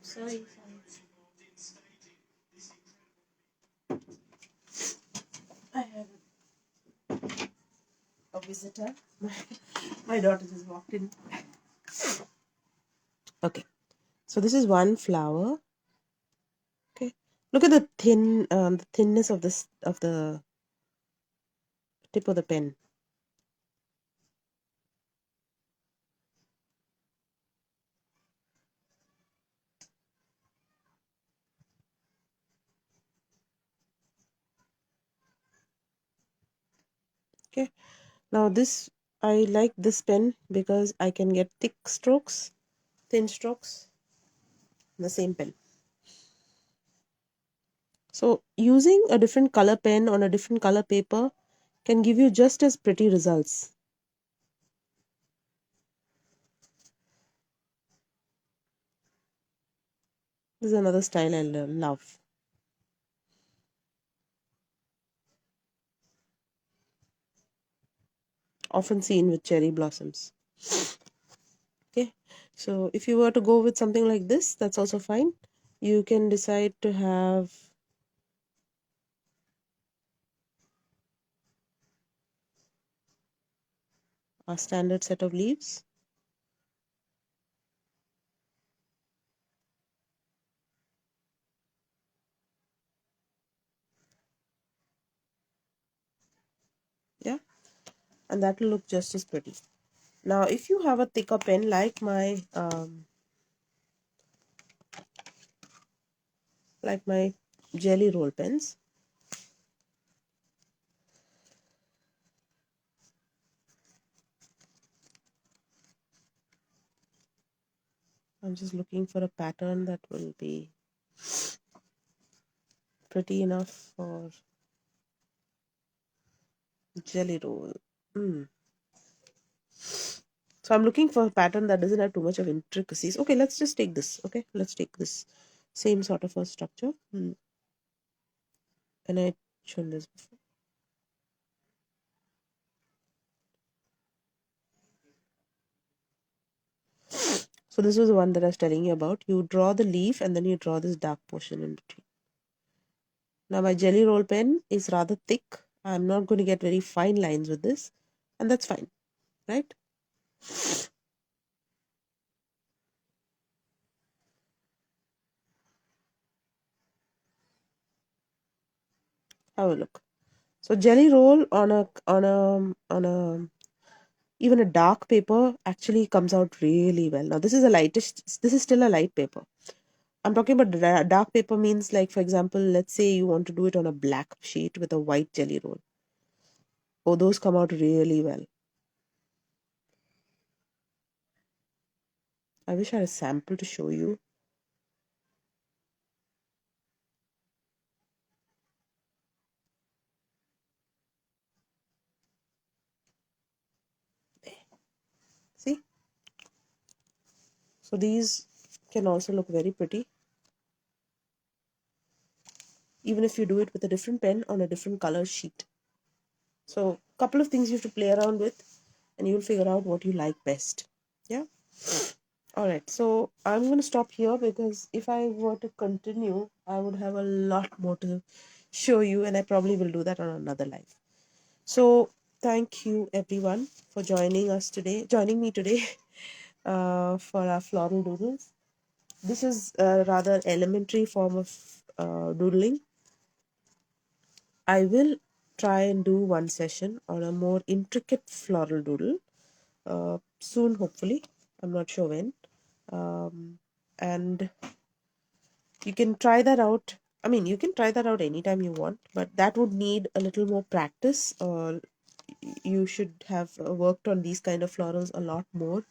Sorry. I have a visitor. My daughter just walked in. Okay, so this is one flower. Okay, look at the thinness of the tip of the pen. Okay, now I like this pen because I can get thick strokes, thin strokes, in the same pen. So using a different color pen on a different color paper can give you just as pretty results. This is another style I love. Often seen with cherry blossoms. Okay, so if you were to go with something like this, that's also fine. You can decide to have a standard set of leaves. Yeah, and that will look just as pretty. Now if you have a thicker pen like my jelly roll pens, I'm just looking for a pattern that will be pretty enough for jelly roll. So I'm looking for a pattern that doesn't have too much of intricacies. Okay, let's just take this. Okay, let's take this same sort of a structure. And I shown this before. So this was the one that I was telling you about. You draw the leaf and then you draw this dark portion in between. Now my jelly roll pen is rather thick. I'm not going to get very fine lines with this, and that's fine, right? Have a look. So jelly roll on a even a dark paper actually comes out really well. Now this is this is still a light paper. I'm talking about dark paper means, like, for example, let's say you want to do it on a black sheet with a white jelly roll. Oh, those come out really well. I wish I had a sample to show you. So these can also look very pretty, even if you do it with a different pen on a different color sheet. So a couple of things you have to play around with, and you'll figure out what you like best. Yeah. Alright, so I'm going to stop here, because if I were to continue, I would have a lot more to show you, and I probably will do that on another live. So thank you everyone for joining me today for our floral doodles. This is a rather elementary form of doodling. I will try and do one session on a more intricate floral doodle soon, hopefully. I'm not sure when. And you can try that out. I mean, you can try that out anytime you want, but that would need a little more practice. You should have worked on these kind of florals a lot more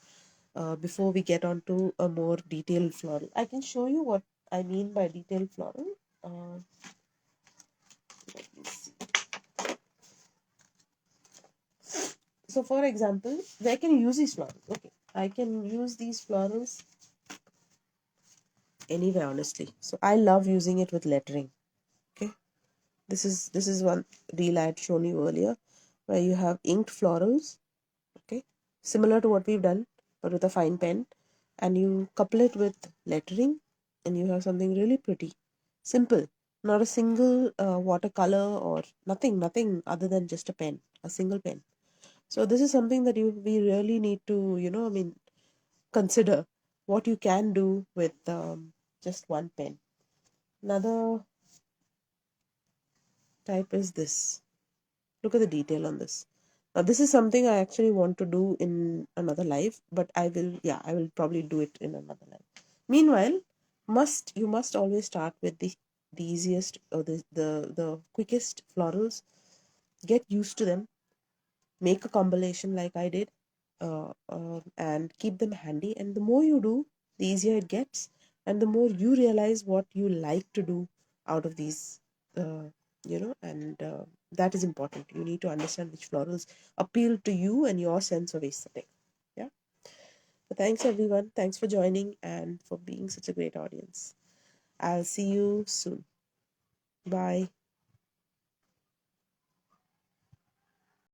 before we get on to a more detailed floral. I can show you what I mean by detailed floral. Uh, let me see. So for example, where can you use these florals? Okay, I can use these florals anywhere, honestly. So I love using it with lettering. Okay, this is one reel I had shown you earlier, where you have inked florals, okay, similar to what we've done, but with a fine pen, and you couple it with lettering, and you have something really pretty, simple, not a single watercolor or nothing other than just a single pen. So this is something that we really need to, I mean, consider what you can do with just one pen. Another type is this. Look at the detail on this. Now this is something I actually want to do in another live, but I will probably do it in another live. Meanwhile, you must always start with the easiest, or the quickest florals. Get used to them, make a combination like I did, and keep them handy. And the more you do, the easier it gets, and the more you realize what you like to do out of these, uh, and that is important. You need to understand which florals appeal to you and your sense of aesthetic. Yeah. So thanks everyone. Thanks for joining and for being such a great audience. I'll see you soon. Bye.